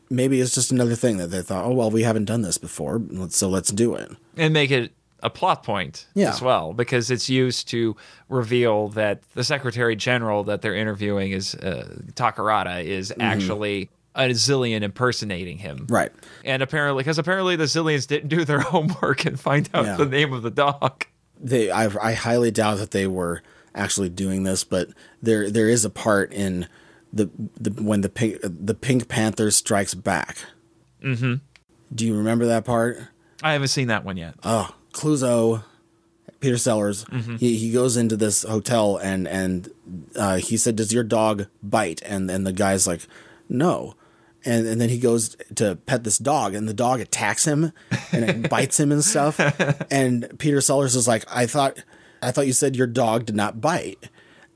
maybe it's just another thing that they thought, oh, well, we haven't done this before, so let's do it.
And make it a plot point as well, because it's used to reveal that the Secretary General that they're interviewing is Takarada is actually a Zillion impersonating him.
Right.
And apparently the Zillions didn't do their homework and find out the name of the dog.
I highly doubt that they were actually doing this, but there is a part in when the Pink Panther strikes back. Mm-hmm. Do you remember that part?
I haven't seen that one yet.
Oh, Clouseau Peter Sellers, he goes into this hotel and he said, "Does your dog bite?" And the guy's like, "No." And then he goes to pet this dog, and the dog attacks him and it bites him and stuff. And Peter Sellers is like, I thought you said your dog did not bite."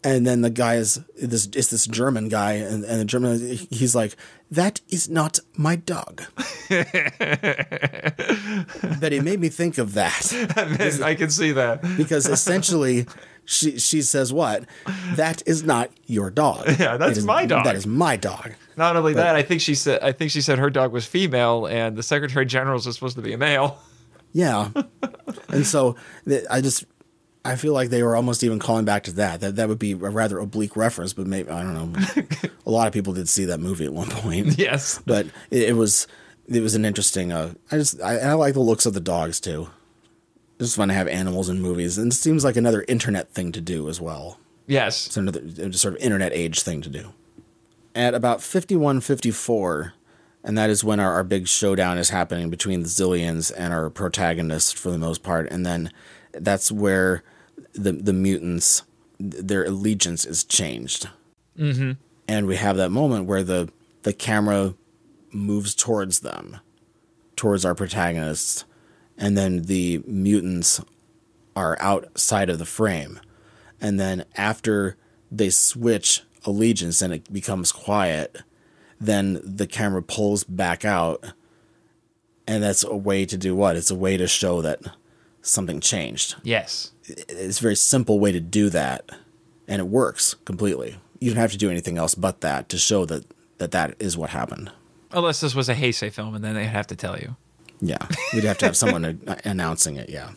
And then the guy is this German guy, and the German, he's like, "That is not my dog." But it made me think of that.
I can see that.
Because essentially she says what? "That is not your dog."
Yeah, that's my dog.
That is my dog.
Not only that, I think she said her dog was female, and the Secretary General's was supposed to be a male.
Yeah. And so I feel like they were almost even calling back to that. That would be a rather oblique reference, but maybe, I don't know. A lot of people did see that movie at one point.
Yes.
But it was an interesting, I like the looks of the dogs too. It's just fun to have animals in movies. And it seems like another internet thing to do as well.
Yes.
It's another sort of internet age thing to do. At about 51-54, and that is when our big showdown is happening between the Xiliens and our protagonist for the most part. And then that's where the mutants, their allegiance is changed. Mm-hmm. And we have that moment where the camera moves towards them, towards our protagonists, and then the mutants are outside of the frame. And then after they switch allegiance and it becomes quiet, then the camera pulls back out. And that's a way to do what? It's a way to show that something changed.
Yes.
It's a very simple way to do that, and it works completely. You don't have to do anything else but that to show that is what happened.
Unless this was a Heisei film, and then they'd have to tell you.
Yeah, we'd have to have someone announcing it, yeah.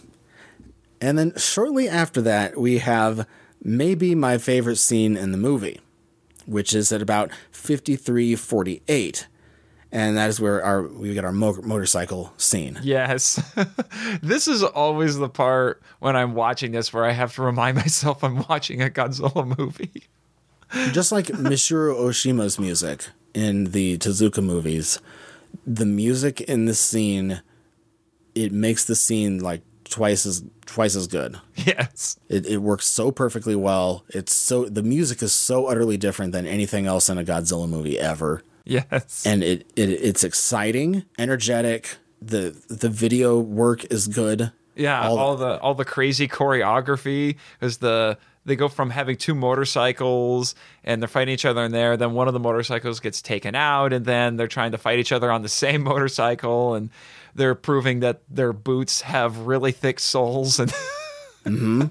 And then shortly after that, we have maybe my favorite scene in the movie, which is at about 53:48. And that is where we get our motorcycle scene.
Yes. This is always the part when I'm watching this where I have to remind myself I'm watching a Godzilla movie.
Just like Michiru Oshima's music in the Tezuka movies, the music in this scene, it makes the scene like twice as good. Yes. It works so perfectly well. The music is so utterly different than anything else in a Godzilla movie ever.
Yes.
And it's exciting, energetic. The video work is good.
Yeah, all the crazy choreography is they go from having two motorcycles and they're fighting each other in there, then one of the motorcycles gets taken out, and then they're trying to fight each other on the same motorcycle, and they're proving that their boots have really thick soles, and mm-hmm.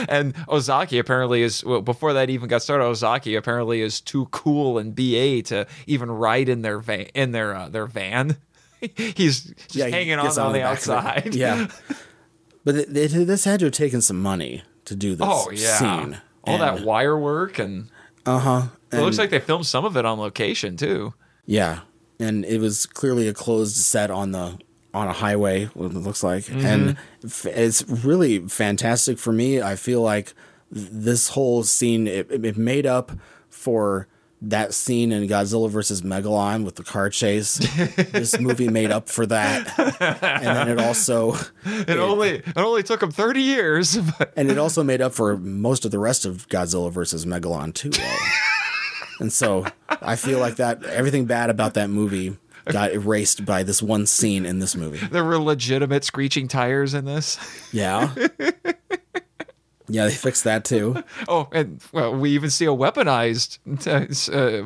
And Ozaki apparently before that even got started, Ozaki apparently is too cool in BA to even ride in their van. He's just hanging on the outside.
Yeah. But this had to have taken some money to do this scene.
All that wire work and it looks like they filmed some of it on location too. Yeah.
And it was clearly a closed set on a highway, what it looks like. Mm-hmm. And it's really fantastic for me. I feel like this whole scene, it made up for that scene in Godzilla vs. Megalon with the car chase. This movie made up for that. And then it also...
It only took him 30 years.
And it also made up for most of the rest of Godzilla vs. Megalon too. And so I feel like that everything bad about that movie got erased by this one scene in this movie.
There were legitimate screeching tires in this.
Yeah. Yeah, they fixed that too.
Oh, and we even see a weaponized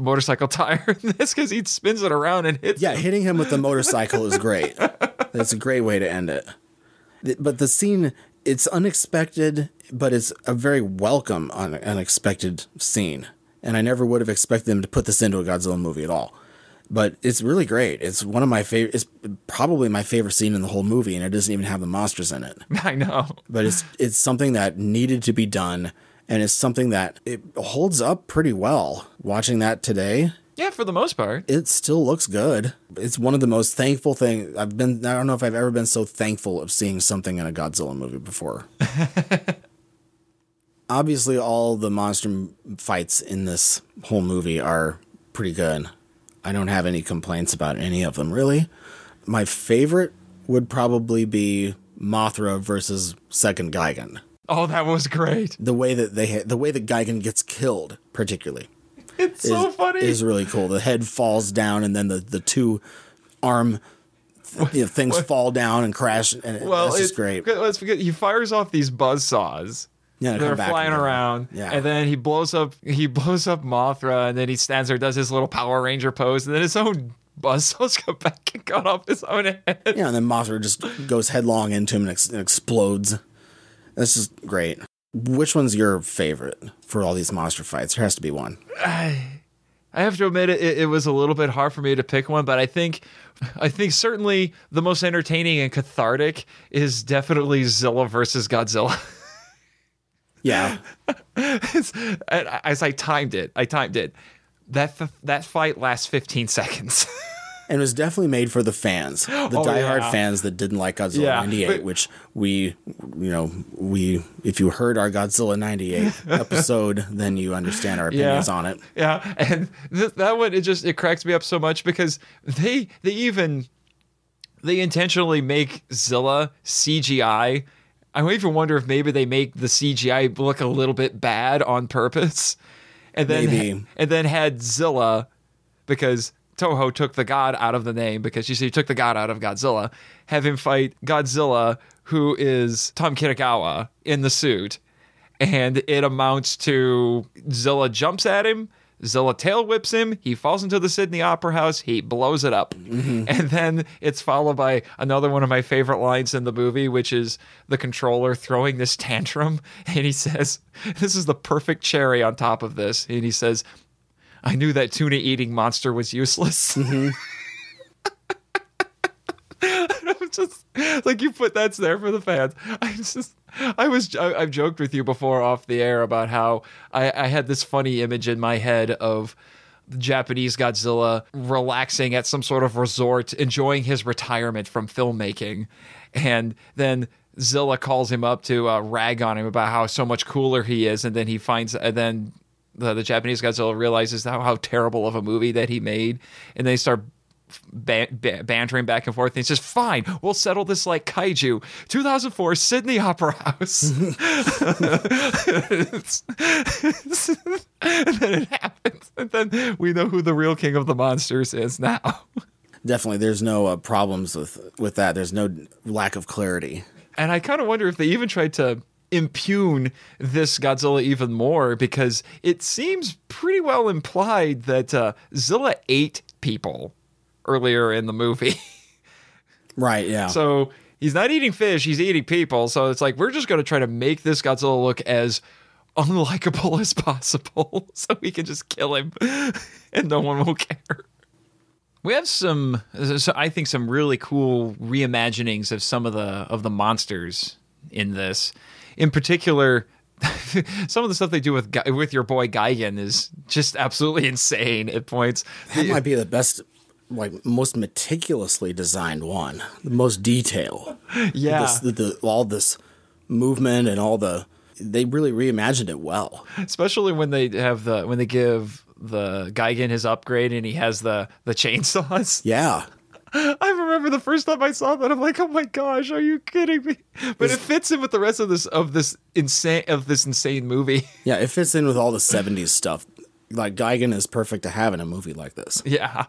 motorcycle tire in this because he spins it around and hits him.
Hitting him with the motorcycle is great. That's a great way to end it. But the scene, it's unexpected, but it's a very welcome, unexpected scene. And I never would have expected them to put this into a Godzilla movie at all. But it's really great. It's one of my favorite. It's probably my favorite scene in the whole movie, and it doesn't even have the monsters in it.
I know.
But it's something that needed to be done, and it's something that it holds up pretty well. Watching that today,
yeah, for the most part,
it still looks good. It's one of the most thankful things I don't know if I've ever been so thankful of seeing something in a Godzilla movie before. Obviously, all the monster fights in this whole movie are pretty good. I don't have any complaints about any of them, really. My favorite would probably be Mothra versus Second Gigan.
Oh, that was great.
The way that Gigan gets killed, particularly,
It's so funny.
is really cool. The head falls down, and then the two arm things fall down and crash, and that's just great.
Let's forget, he fires off these buzzsaws.
Yeah,
they're flying around, and then he blows up Mothra, and then he stands there, does his little Power Ranger pose, and then his own buzzsaws go back and cut off his own head.
Yeah, and then Mothra just goes headlong into him and explodes. That's just great. Which one's your favorite for all these monster fights? There has to be one.
I have to admit it was a little bit hard for me to pick one, but I think certainly the most entertaining and cathartic is definitely Zilla versus Godzilla.
Yeah.
As I timed it. That fight lasts 15 seconds.
And it was definitely made for the fans, the diehard fans that didn't like Godzilla 98, which if you heard our Godzilla 98 episode, then you understand our opinions on it.
Yeah, and that one, it cracks me up so much because they intentionally make Zilla CGI. I even wonder if maybe they make the CGI look a little bit bad on purpose, and then had Zilla, because Toho took the god out of the name, because you see, he took the god out of Godzilla, have him fight Godzilla, who is Tom Kitagawa in the suit, and it amounts to Zilla jumps at him, Zilla tail whips him, he falls into the Sydney Opera House, he blows it up. Mm-hmm. And then it's followed by another one of my favorite lines in the movie, which is the controller throwing this tantrum, and he says, this is the perfect cherry on top of this, and he says, I knew that tuna-eating monster was useless. Mm-hmm. I'm just like, you put that's there for the fans. I've joked with you before off the air about how I had this funny image in my head of the Japanese Godzilla relaxing at some sort of resort, enjoying his retirement from filmmaking, and then Zilla calls him up to rag on him about how so much cooler he is, and then the Japanese Godzilla realizes how terrible of a movie that he made, and they start bantering back and forth, and he says, fine, we'll settle this like kaiju. 2004 Sydney Opera House. And then it happens, and then we know who the real king of the monsters is now.
Definitely, there's no problems with that. There's no lack of clarity.
And I kind of wonder if they even tried to impugn this Godzilla even more, because it seems pretty well implied that Zilla ate people earlier in the movie.
Right, yeah.
So he's not eating fish, he's eating people. So it's like, we're just going to try to make this Godzilla look as unlikable as possible so we can just kill him and no one will care. We have I think some really cool reimaginings of some of the monsters in this. In particular, some of the stuff they do with your boy Gigan is just absolutely insane at points.
That might be the best, most meticulously designed one, the most detail.
Yeah,
all this movement and they really reimagined it well.
Especially when they give the Gigan his upgrade and he has the chainsaws.
Yeah.
I remember the first time I saw that, I'm like, oh my gosh, are you kidding me? But it fits in with the rest of this insane movie.
Yeah, it fits in with all the 70s stuff. Like, Gigan is perfect to have in a movie like this.
Yeah.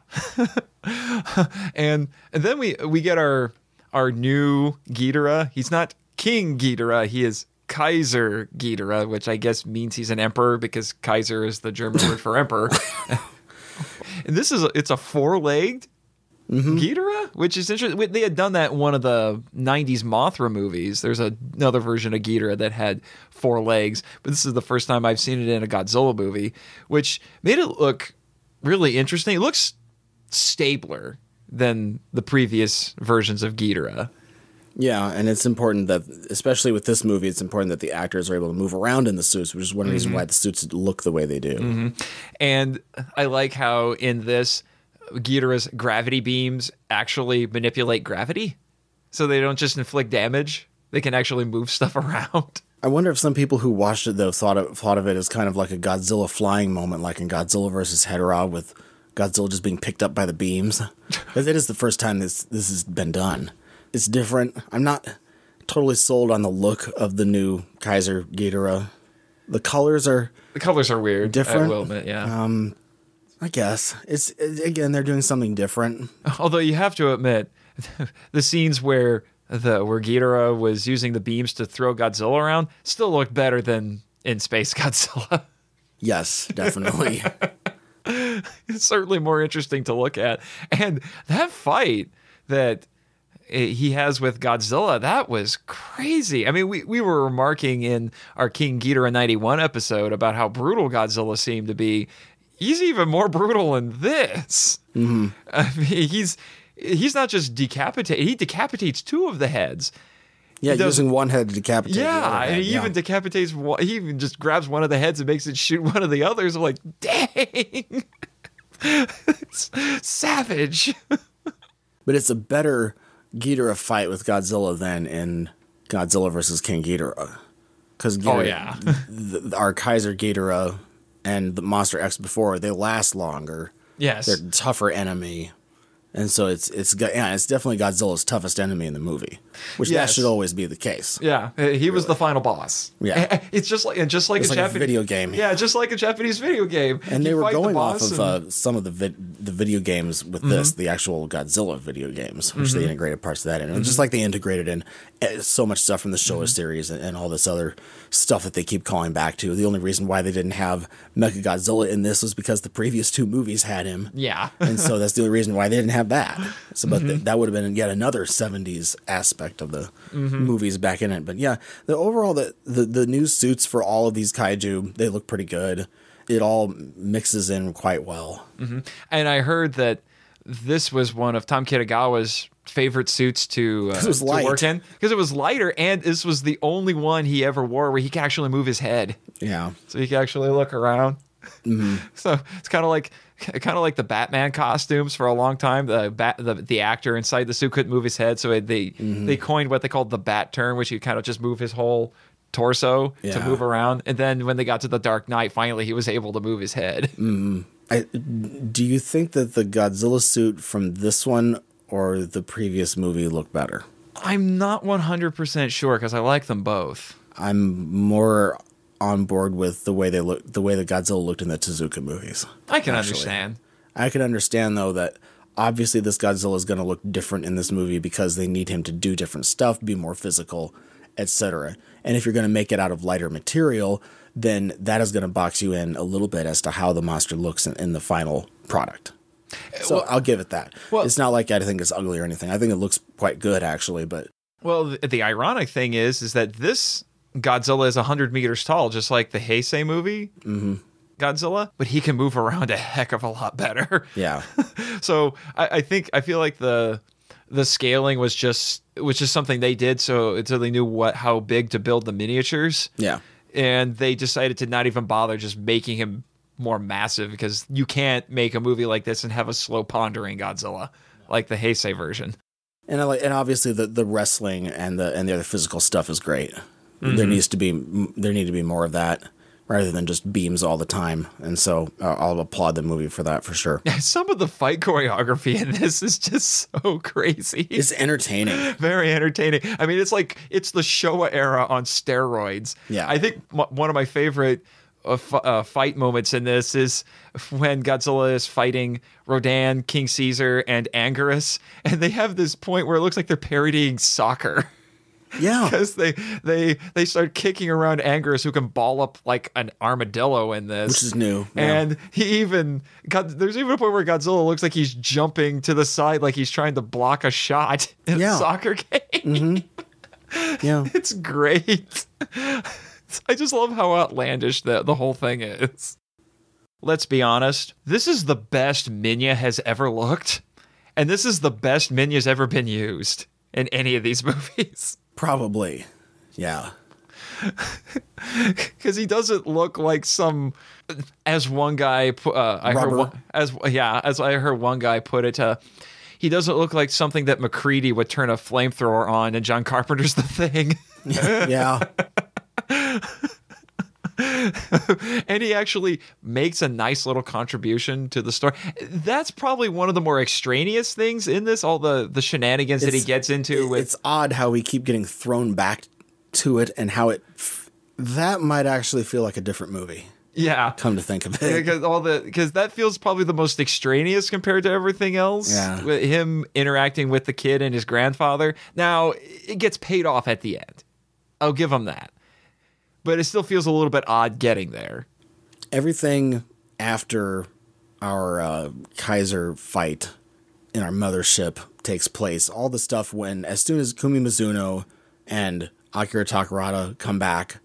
and then we get our new Ghidorah. He's not King Ghidorah, he is Kaiser Ghidorah, which I guess means he's an emperor, because Kaiser is the German word for emperor. And it's a four-legged Ghidorah, which is interesting. They had done that in one of the 90s Mothra movies. There's another version of Ghidorah that had four legs, but this is the first time I've seen it in a Godzilla movie, which made it look really interesting. It looks stabler than the previous versions of Ghidorah.
Yeah, and it's important that, especially with this movie, it's important that the actors are able to move around in the suits, which is one reason why the suits look the way they do.
Mm-hmm. And I like how in this, Ghidorah's gravity beams actually manipulate gravity, so they don't just inflict damage. They can actually move stuff around.
I wonder if some people who watched it, though, thought of it as kind of like a Godzilla flying moment, like in Godzilla vs. Hedorah, with Godzilla just being picked up by the beams. Because it is the first time this has been done. It's different. I'm not totally sold on the look of the new Kaiser Ghidorah. The colors are
weird.
different.
I will admit, yeah.
I guess again they're doing something different.
Although you have to admit, the scenes where Ghidorah was using the beams to throw Godzilla around still looked better than in Space Godzilla.
Yes, definitely.
It's certainly more interesting to look at. And that fight that he has with Godzilla, that was crazy. I mean, we were remarking in our King Ghidorah 91 episode about how brutal Godzilla seemed to be. He's even more brutal in this. Mm-hmm. I mean, he's not just decapitated. He decapitates two of the heads.
Yeah, using one head to decapitate the other head.
And he even decapitates one. He even just grabs one of the heads and makes it shoot one of the others. I'm like, dang. It's savage.
But it's a better Ghidorah fight with Godzilla than in Godzilla versus King Ghidorah. Because our Kaiser Ghidorah and the Monster X before, they last longer.
Yes.
They're a tougher enemy. And so it's definitely Godzilla's toughest enemy in the movie, which that should always be the case.
Yeah, he was the final boss.
Yeah,
it's just like a Japanese
video game.
Yeah, just like a Japanese video game.
And they were going off of some of the video games with this, the actual Godzilla video games, which they integrated parts of that in. And just like they integrated in so much stuff from the Showa series and all this other stuff that they keep calling back to. The only reason why they didn't have Mechagodzilla in this was because the previous two movies had him.
Yeah,
and so that's the only reason why they didn't have that. So, but that would have been yet another 70s aspect of the movies back in it. But yeah, the new suits for all of these kaiju, they look pretty good. It all mixes in quite well.
Mm-hmm. And I heard that this was one of Tom Kitagawa's favorite suits to work in because it was lighter, and this was the only one he ever wore where he could actually move his head.
Yeah,
so he could actually look around.
Mm-hmm.
So it's kind of like the Batman costumes for a long time. The actor inside the suit couldn't move his head, so they coined what they called the Bat turn, which he kind of just move his whole torso to move around. And then when they got to the Dark Knight, finally he was able to move his head.
Do you think that the Godzilla suit from this one or the previous movie looked better?
I'm not 100% sure because I like them both.
I'm more on board with the way the Godzilla looked in the Tezuka movies.
I can understand.
I can understand though that obviously this Godzilla is going to look different in this movie because they need him to do different stuff, be more physical, etc. And if you're going to make it out of lighter material, then that is going to box you in a little bit as to how the monster looks in the final product. So I'll give it that. Well, it's not like I think it's ugly or anything. I think it looks quite good actually. But
the ironic thing is that this Godzilla is 100 meters tall, just like the Heisei movie Godzilla, but he can move around a heck of a lot better.
Yeah.
So I feel like the scaling was just something they did so they knew how big to build the miniatures.
Yeah.
And they decided to not even bother just making him more massive because you can't make a movie like this and have a slow pondering Godzilla like the Heisei version.
And obviously the wrestling and the other physical stuff is great. There need to be more of that rather than just beams all the time. And so I'll applaud the movie for that for sure.
Some of the fight choreography in this is just so crazy.
It's entertaining.
Very entertaining. I mean, it's the Showa era on steroids.
Yeah.
I think one of my favorite fight moments in this is when Godzilla is fighting Rodan, King Caesar, and Anguirus, and they have this point where it looks like they're parodying soccer.
Yeah,
because they start kicking around Anguirus, who can ball up like an armadillo in this,
which is new.
And there's even a point where Godzilla looks like he's jumping to the side, like he's trying to block a shot in a soccer game.
Mm-hmm. Yeah,
it's great. I just love how outlandish the whole thing is. Let's be honest, this is the best Minya has ever looked, and this is the best Minya's ever been used in any of these movies.
Probably, yeah.
Because he doesn't look like some, as one guy, as I heard one guy put it, he doesn't look like something that MacReady would turn a flamethrower on in John Carpenter's The Thing.
Yeah.
And he actually makes a nice little contribution to the story. That's probably one of the more extraneous things in this, all the shenanigans that he gets into.
It's odd how we keep getting thrown back to it, and how that might actually feel like a different movie.
Yeah.
Come to think of it.
Because that feels probably the most extraneous compared to everything else.
Yeah.
With him interacting with the kid and his grandfather. Now, it gets paid off at the end. I'll give him that. But it still feels a little bit odd getting there.
Everything after our Kaiser fight in our mothership takes place. All the stuff as soon as Kumi Mizuno and Akira Takarada come back,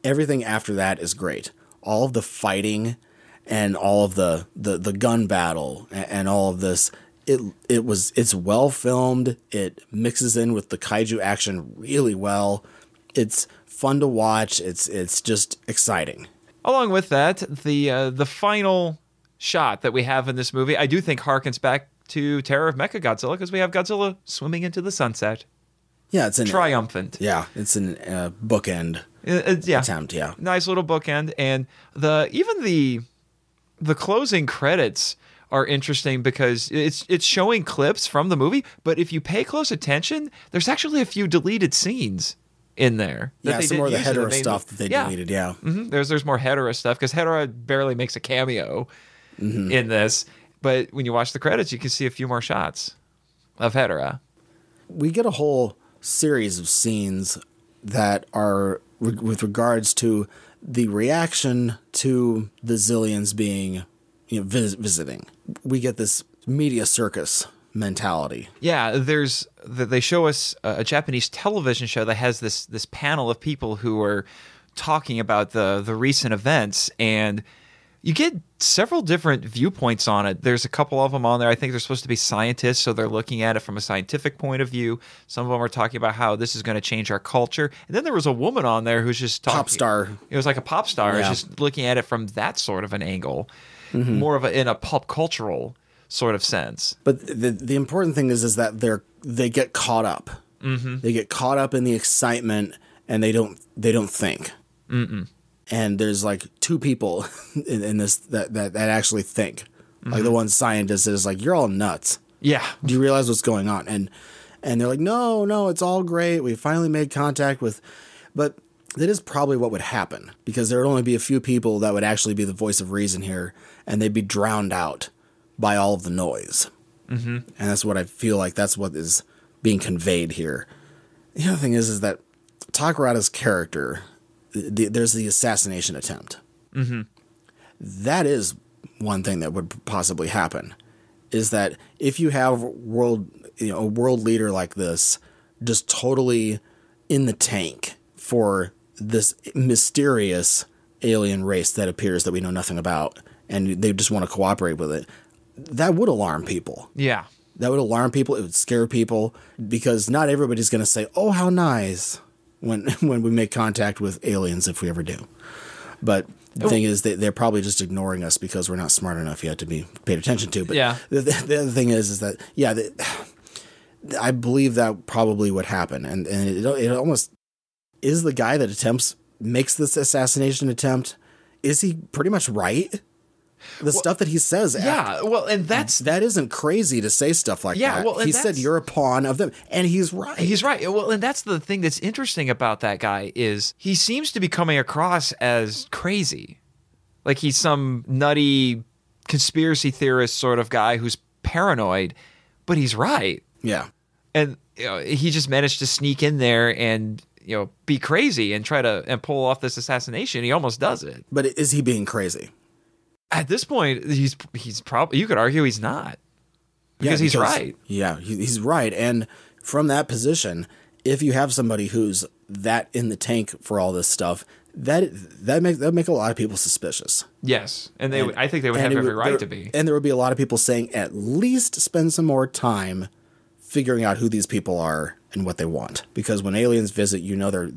everything after that is great. All of the fighting and all of the gun battle and all of this, it's well filmed. It mixes in with the kaiju action really well. It's fun to watch. It's just exciting.
Along with that, the final shot that we have in this movie, I do think harkens back to Terror of Mechagodzilla, because we have Godzilla swimming into the sunset.
Yeah, it's
triumphant.
Yeah, it's an bookend. Attempt, yeah.
Nice little bookend. And even the closing credits are interesting because it's showing clips from the movie, but if you pay close attention, there's actually a few deleted scenes in there.
Yeah, some more of the Hedorah stuff that they deleted, yeah.
Mm-hmm. There's more Hedorah stuff, because Hedorah barely makes a cameo in this, but when you watch the credits, you can see a few more shots of Hedorah.
We get a whole series of scenes that are with regards to the reaction to the Zillions being, visiting. We get this media circus mentality.
Yeah, they show us a Japanese television show that has this panel of people who are talking about the recent events, and you get several different viewpoints on it. There's a couple of them on there. I think they're supposed to be scientists, so they're looking at it from a scientific point of view. Some of them are talking about how this is going to change our culture. And then there was a woman on there who's just talking.
Pop star.
It was like a pop star.
Yeah.
It's just looking at it from that sort of an angle, more of in a pop cultural sort of sense.
But the important thing is that they get caught up. Mm-hmm. They get caught up in the excitement, and they don't think. Mm-mm. And there's like two people in this that actually think. Mm-hmm. Like the one scientist is like, "You're all nuts."
Yeah.
Do you realize what's going on? And they're like, no, it's all great. We finally made contact with, but that is probably what would happen, because there would only be a few people that would actually be the voice of reason here, and they'd be drowned out by all of the noise. Mm-hmm. And that's what I feel like. That's what is being conveyed here. The other thing is that Takarada's character, there's the assassination attempt. Mm-hmm. That is one thing that would possibly happen, is that if you have a world leader like this just totally in the tank for this mysterious alien race that appears that we know nothing about, and they just want to cooperate with it, that would alarm people.
Yeah.
That would alarm people. It would scare people, because not everybody's going to say, "Oh, how nice," when we make contact with aliens, if we ever do. But the thing is that they're probably just ignoring us because we're not smart enough yet to be paid attention to. But
yeah.
The other thing is that, yeah, I believe that probably would happen. And it almost is the guy that makes this assassination attempt. Is he pretty much right? Stuff that he says.
Yeah,
that isn't crazy to say stuff like that.
Yeah, well,
he said you're a pawn of them, and he's right.
He's right. Well, and that's the thing that's interesting about that guy, is he seems to be coming across as crazy, like he's some nutty conspiracy theorist sort of guy who's paranoid, but he's right.
Yeah,
and he just managed to sneak in there and be crazy and try to pull off this assassination. He almost does it.
But is he being crazy?
At this point, he's probably, you could argue he's not, because he's right.
Yeah, he's right. And from that position, if you have somebody who's that in the tank for all this stuff, that make a lot of people suspicious.
Yes, and I think they would have every right to be.
And there would be a lot of people saying, at least spend some more time figuring out who these people are and what they want, because when aliens visit,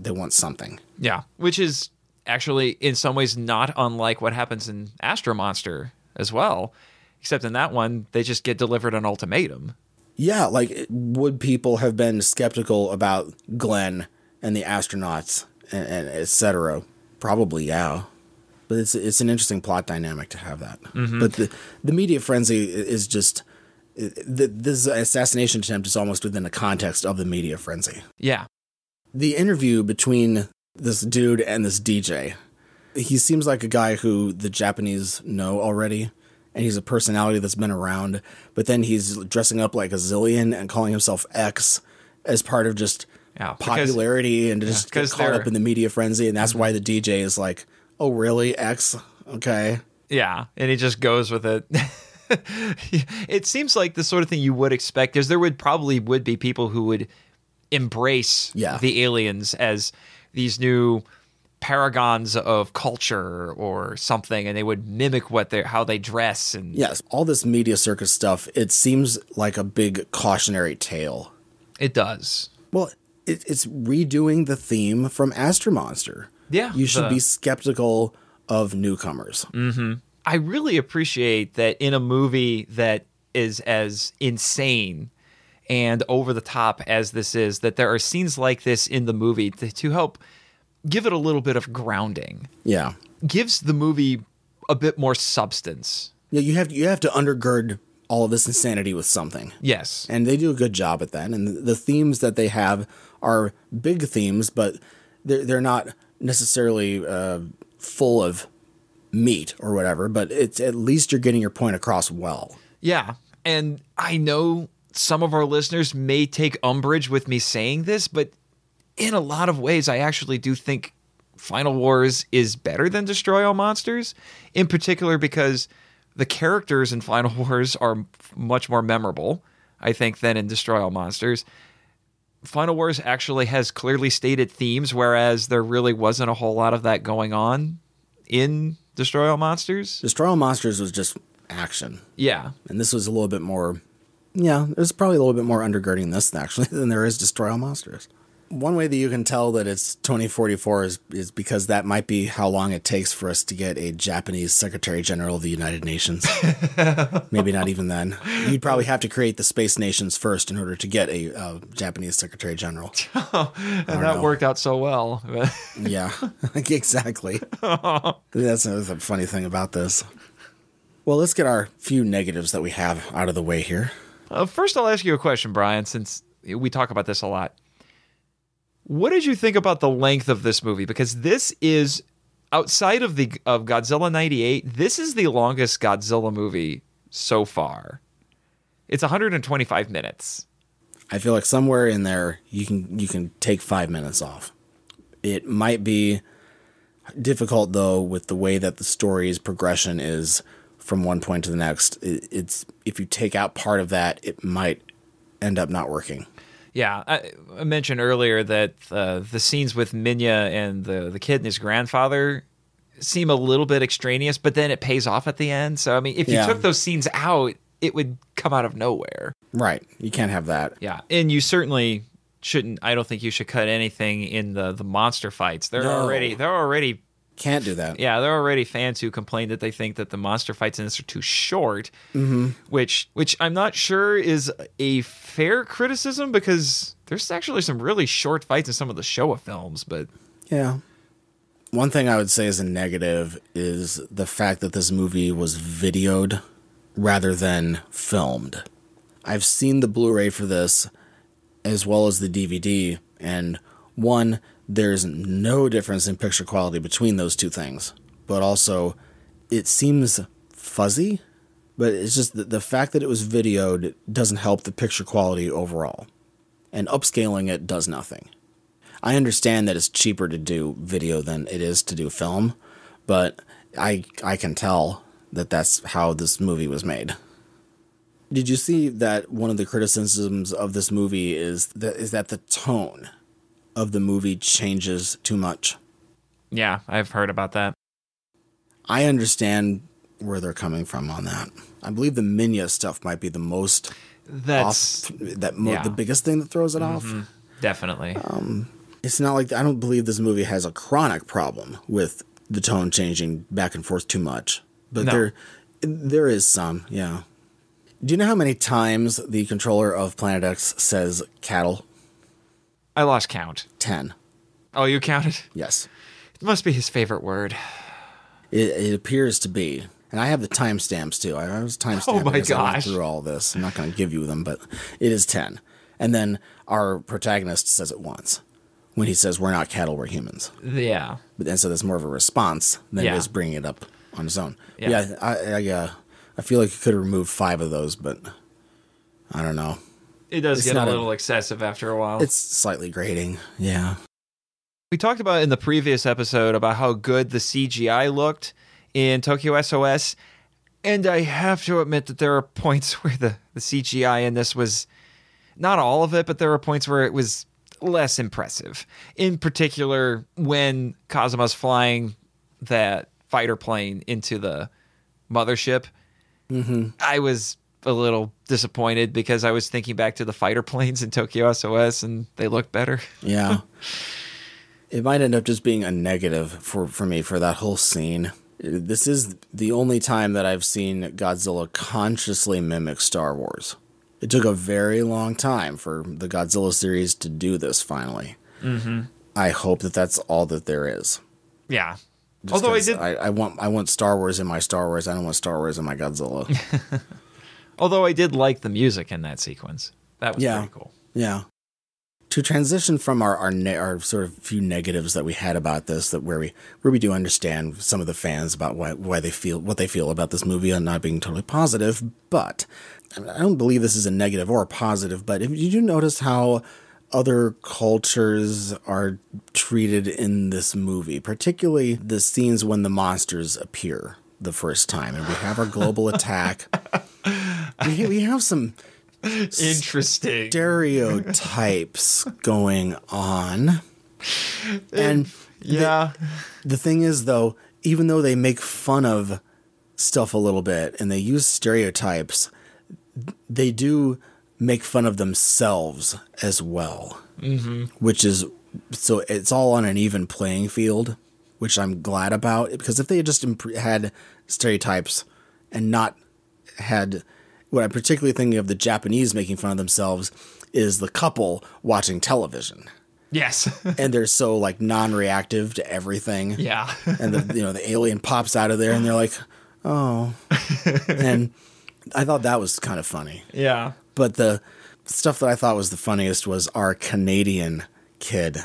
they want something.
Yeah, which is actually in some ways not unlike what happens in Astro Monster as well, except in that one they just get delivered an ultimatum.
Yeah, like, would people have been skeptical about Glenn and the astronauts and et cetera? Probably, yeah. But it's an interesting plot dynamic to have that. But the media frenzy is just this assassination attempt is almost within the context of the media frenzy.
Yeah.
The interview between this dude and this DJ, he seems like a guy who the Japanese know already, and he's a personality that's been around, but then he's dressing up like a Zillion and calling himself X as part of just popularity and just get caught up in the media frenzy, and that's why the DJ is like, oh, really, X? Okay.
Yeah, and he just goes with it. It seems like the sort of thing you would expect, because there would be people who would embrace the aliens as these new paragons of culture or something, and they would mimic how they dress. And
yes, all this media circus stuff, it seems like a big cautionary tale.
It does.
Well, it's redoing the theme from Astro Monster.
Yeah.
You should be skeptical of newcomers.
Mm-hmm. I really appreciate that in a movie that is as insane and over the top as this is, that there are scenes like this in the movie to help give it a little bit of grounding.
Yeah.
Gives the movie a bit more substance.
Yeah, you have to undergird all of this insanity with something.
Yes.
And they do a good job at that. And the themes that they have are big themes, but they're not necessarily full of meat or whatever, but it's at least you're getting your point across well.
Yeah. And I know some of our listeners may take umbrage with me saying this, but in a lot of ways, I actually do think Final Wars is better than Destroy All Monsters, in particular because the characters in Final Wars are much more memorable, I think, than in Destroy All Monsters. Final Wars actually has clearly stated themes, whereas there really wasn't a whole lot of that going on in Destroy All Monsters.
Destroy All Monsters was just action.
Yeah.
And this was a little bit more, there's probably a little bit more undergirding this actually than there is Destroy All Monsters. One way that you can tell that it's 2044 is because that might be how long it takes for us to get a Japanese Secretary General of the United Nations. Maybe not even then. You'd probably have to create the space nations first in order to get a Japanese Secretary General.
And that worked out so well.
Yeah, exactly. That's another funny thing about this. Well, let's get our few negatives that we have out of the way here.
First, I'll ask you a question, Brian, since we talk about this a lot. What did you think about the length of this movie? Because this is, outside of Godzilla 98, this is the longest Godzilla movie so far. It's 125 minutes.
I feel like somewhere in there you can take 5 minutes off. It might be difficult though with the way that the story's progression is from one point to the next. It's if you take out part of that, it might end up not working.
Yeah, I mentioned earlier that the scenes with Minya and the kid and his grandfather seem a little bit extraneous, but then it pays off at the end. So, I mean, if you took those scenes out, it would come out of nowhere.
Right. You can't have that.
Yeah, and you certainly shouldn't. I don't think you should cut anything in the monster fights. They're already
can't do that.
Yeah, there are already fans who complain that they think that the monster fights in this are too short, which I'm not sure is a fair criticism because there's actually some really short fights in some of the Showa films. But
yeah, one thing I would say as a negative is the fact that this movie was videoed rather than filmed. I've seen the Blu-ray for this as well as the DVD, and there's no difference in picture quality between those two things, but also it seems fuzzy, but it's just the fact that it was videoed doesn't help the picture quality overall, and upscaling it does nothing. I understand that it's cheaper to do video than it is to do film, but I can tell that that's how this movie was made. Did you see that one of the criticisms of this movie is that the tone of the movie changes too much?
Yeah, I've heard about that.
I understand where they're coming from on that. I believe the Minya stuff might be the most the biggest thing that throws it off.
Definitely.
It's not like, I don't believe this movie has a chronic problem with the tone changing back and forth too much, but there is some. Yeah. Do you know how many times the controller of Planet X says cattle?
I lost count.
10.
Oh, you counted?
Yes.
It must be his favorite word.
It appears to be. And I have the timestamps too. I was timestamping
Oh my
as I went
gosh.
through all this. I'm not going to give you them, but it is 10. And then our protagonist says it once when he says, "We're not cattle, we're humans."
Yeah.
And so that's more of a response than it
Yeah.
is bringing it up on its own.
Yeah.
I feel like you could have removed 5 of those, but I don't know.
It does
It's
get a
not a-
little excessive after a while.
It's slightly grating. Yeah.
We talked about in the previous episode about how good the CGI looked in Tokyo SOS, and I have to admit that there are points where the CGI in this was, not all of it, but there were points where it was less impressive. In particular, when Kazuma's flying that fighter plane into the mothership, I was a little disappointed because I was thinking back to the fighter planes in Tokyo SOS, and they looked better.
Yeah. It might end up just being a negative for me for that whole scene. This is the only time that I've seen Godzilla consciously mimic Star Wars. It took a very long time for the Godzilla series to do this finally. Mm-hmm. I hope that that's all that there is.
Yeah.
Just
Although
'cause I want Star Wars in my Star Wars. I don't want Star Wars in my Godzilla.
Although I did like the music in that sequence. That was pretty cool.
Yeah. To transition from our sort of few negatives that we had about this, that where we do understand some of the fans about why they feel what they feel about this movie and not being totally positive, but I don't believe this is a negative or a positive. But if you do notice how other cultures are treated in this movie, particularly the scenes when the monsters appear the first time, and we have our global attack. We have some
Interesting.
stereotypes going on. And
Yeah.
the thing is, though, even though they make fun of stuff a little bit and they use stereotypes, they do make fun of themselves as well. Mm-hmm. Which is, so it's all on an even playing field, which I'm glad about. Because if they had just had stereotypes and not had... What I'm particularly thinking of the Japanese making fun of themselves is the couple watching television.
Yes.
And they're so like non-reactive to everything.
Yeah.
And the alien pops out of there and they're like, "Oh." And I thought that was kind of funny.
Yeah.
But the stuff that I thought was the funniest was our Canadian kid.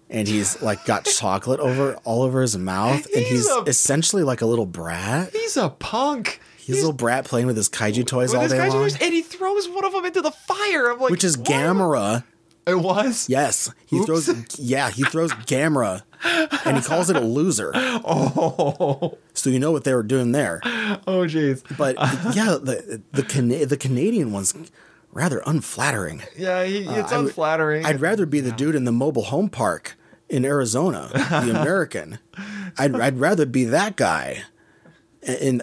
And he's like got chocolate all over his mouth, and he's essentially like a little brat.
He's a punk.
He's a little brat playing with his kaiju toys all
his
day
kaiju
long.
toys, and he throws one of them into the fire. I'm like,
Which is
what?
Gamera.
It was?
Yes. He throws Gamera, and he calls it a loser.
Oh.
So you know what they were doing there.
Oh, jeez.
But yeah, the Canadian one's rather unflattering.
Yeah, it's unflattering.
I'd rather be the dude in the mobile home park in Arizona, the American. I'd rather be that guy in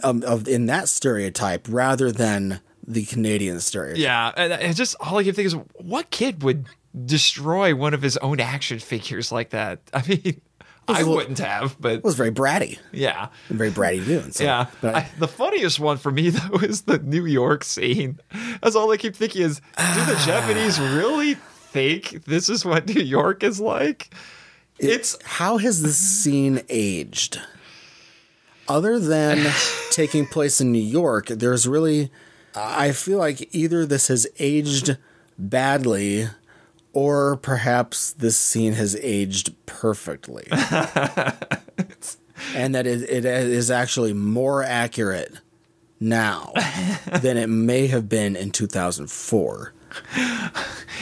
that stereotype rather than the Canadian stereotype.
Yeah, and it's just all I can think is, what kid would destroy one of his own action figures like that? I mean, I wouldn't have, but
It was very bratty.
yeah.
Very bratty doing. So,
Yeah,
but
the funniest one for me though is the New York scene. That's all I keep thinking is, do the Japanese really think this is what New York is like? It's
how has this scene aged? Other than taking place in New York, there's really, I feel like either this has aged badly, or perhaps this scene has aged perfectly. And that it is actually more accurate now than it may have been in 2004.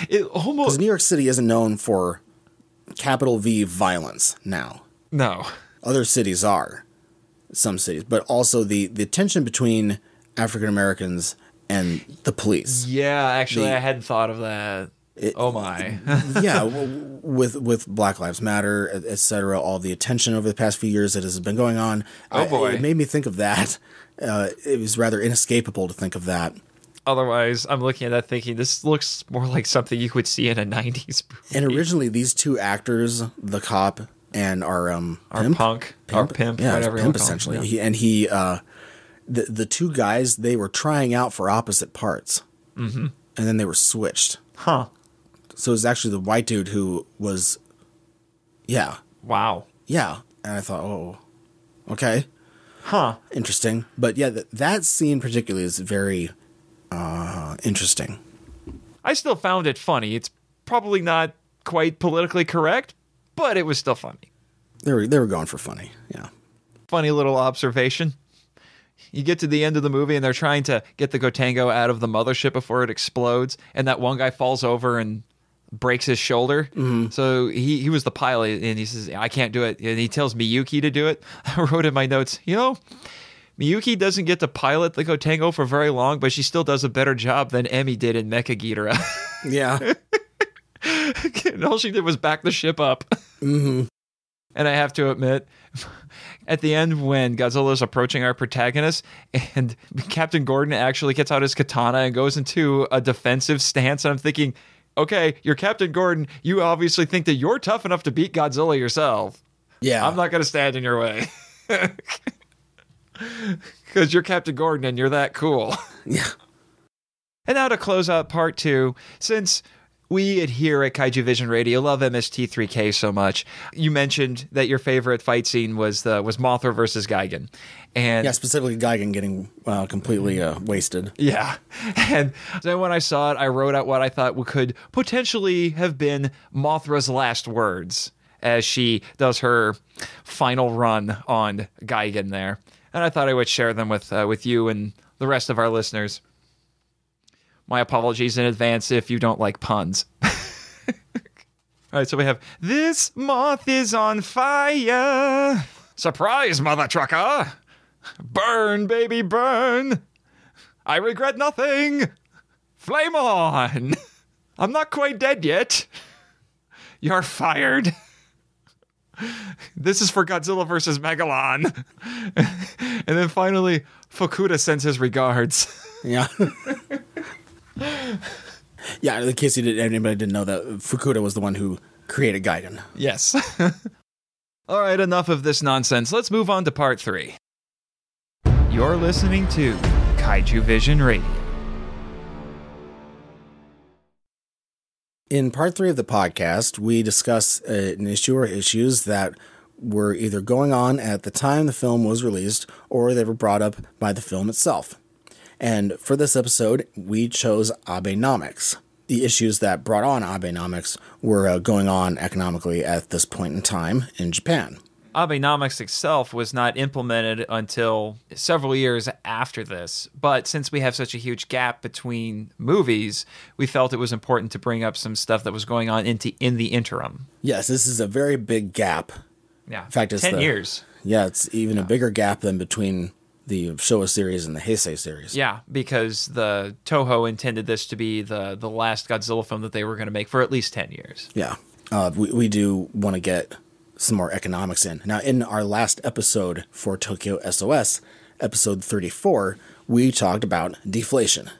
it almost
Because New York City isn't known for capital V violence now.
no.
Other cities are, some cities, but also the tension between African Americans and the police.
Yeah, actually, I hadn't thought of that. Oh my.
Yeah, with Black Lives Matter, et cetera, all the attention over the past few years that has been going on.
Oh, boy.
It made me think of that. It was rather inescapable to think of that.
Otherwise, I'm looking at that thinking, this looks more like something you would see in a 90s movie.
And originally, these two actors, the cop and our
Our punk, our pimp,
yeah,
whatever you
pimp
want to call
essentially.
him,
The two guys, they were trying out for opposite parts, and then they were switched.
Huh.
So it was actually the white dude who was, yeah,
Wow.
yeah. And I thought, oh, Okay.
Huh.
Interesting. But yeah, that scene particularly is very interesting.
I still found it funny. It's probably not quite politically correct, but it was still funny.
They were going for funny. Yeah.
Funny little observation. You get to the end of the movie and they're trying to get the Gotengo out of the mothership before it explodes, and that one guy falls over and breaks his shoulder. Mm-hmm. So he was the pilot, and he says, I can't do it. And he tells Miyuki to do it. I wrote in my notes, Miyuki doesn't get to pilot the Gotengo for very long, but she still does a better job than Emi did in Mecha Ghidorah.
Yeah.
And all she did was back the ship up.
Mm-hmm.
And I have to admit, at the end when Godzilla's approaching our protagonist and Captain Gordon actually gets out his katana and goes into a defensive stance, I'm thinking, okay, you're Captain Gordon. You obviously think that you're tough enough to beat Godzilla yourself.
Yeah.
I'm not going to stand in your way. Because you're Captain Gordon and you're that cool.
Yeah.
And now to close out part 2, since we here at Kaiju Vision Radio love MST3K so much, you mentioned that your favorite fight scene was Mothra versus Gigan. And
yeah, specifically Gigan getting completely wasted.
Yeah. And then when I saw it, I wrote out what I thought could potentially have been Mothra's last words as she does her final run on Gigan there. And I thought I would share them with you and the rest of our listeners. My apologies in advance if you don't like puns. All right, so we have, this moth is on fire. Surprise, mother trucker. Burn, baby, burn. I regret nothing. Flame on. I'm not quite dead yet. You're fired. This is for Godzilla versus Megalon. And then finally, Fukuda sends his regards.
Yeah. Yeah, in case anybody didn't know, that Fukuda was the one who created Gigan.
Yes. All right, enough of this nonsense. Let's move on to part 3. You're listening to Kaiju Vision Radio.
In part 3 of the podcast, we discuss an issue or issues that were either going on at the time the film was released, or they were brought up by the film itself. And for this episode, we chose Abenomics. The issues that brought on Abenomics were going on economically at this point in time in Japan.
Abenomics itself was not implemented until several years after this, but since we have such a huge gap between movies, we felt it was important to bring up some stuff that was going on in the interim.
Yes, this is a very big gap.
Yeah,
in fact, it's
10 years.
Yeah, it's even a bigger gap than between the Showa series and the Heisei series.
Yeah, because the Toho intended this to be the last Godzilla film that they were going to make for at least 10 years.
Yeah, we do want to get some more economics in. Now, in our last episode for Tokyo SOS, episode 34, we talked about deflation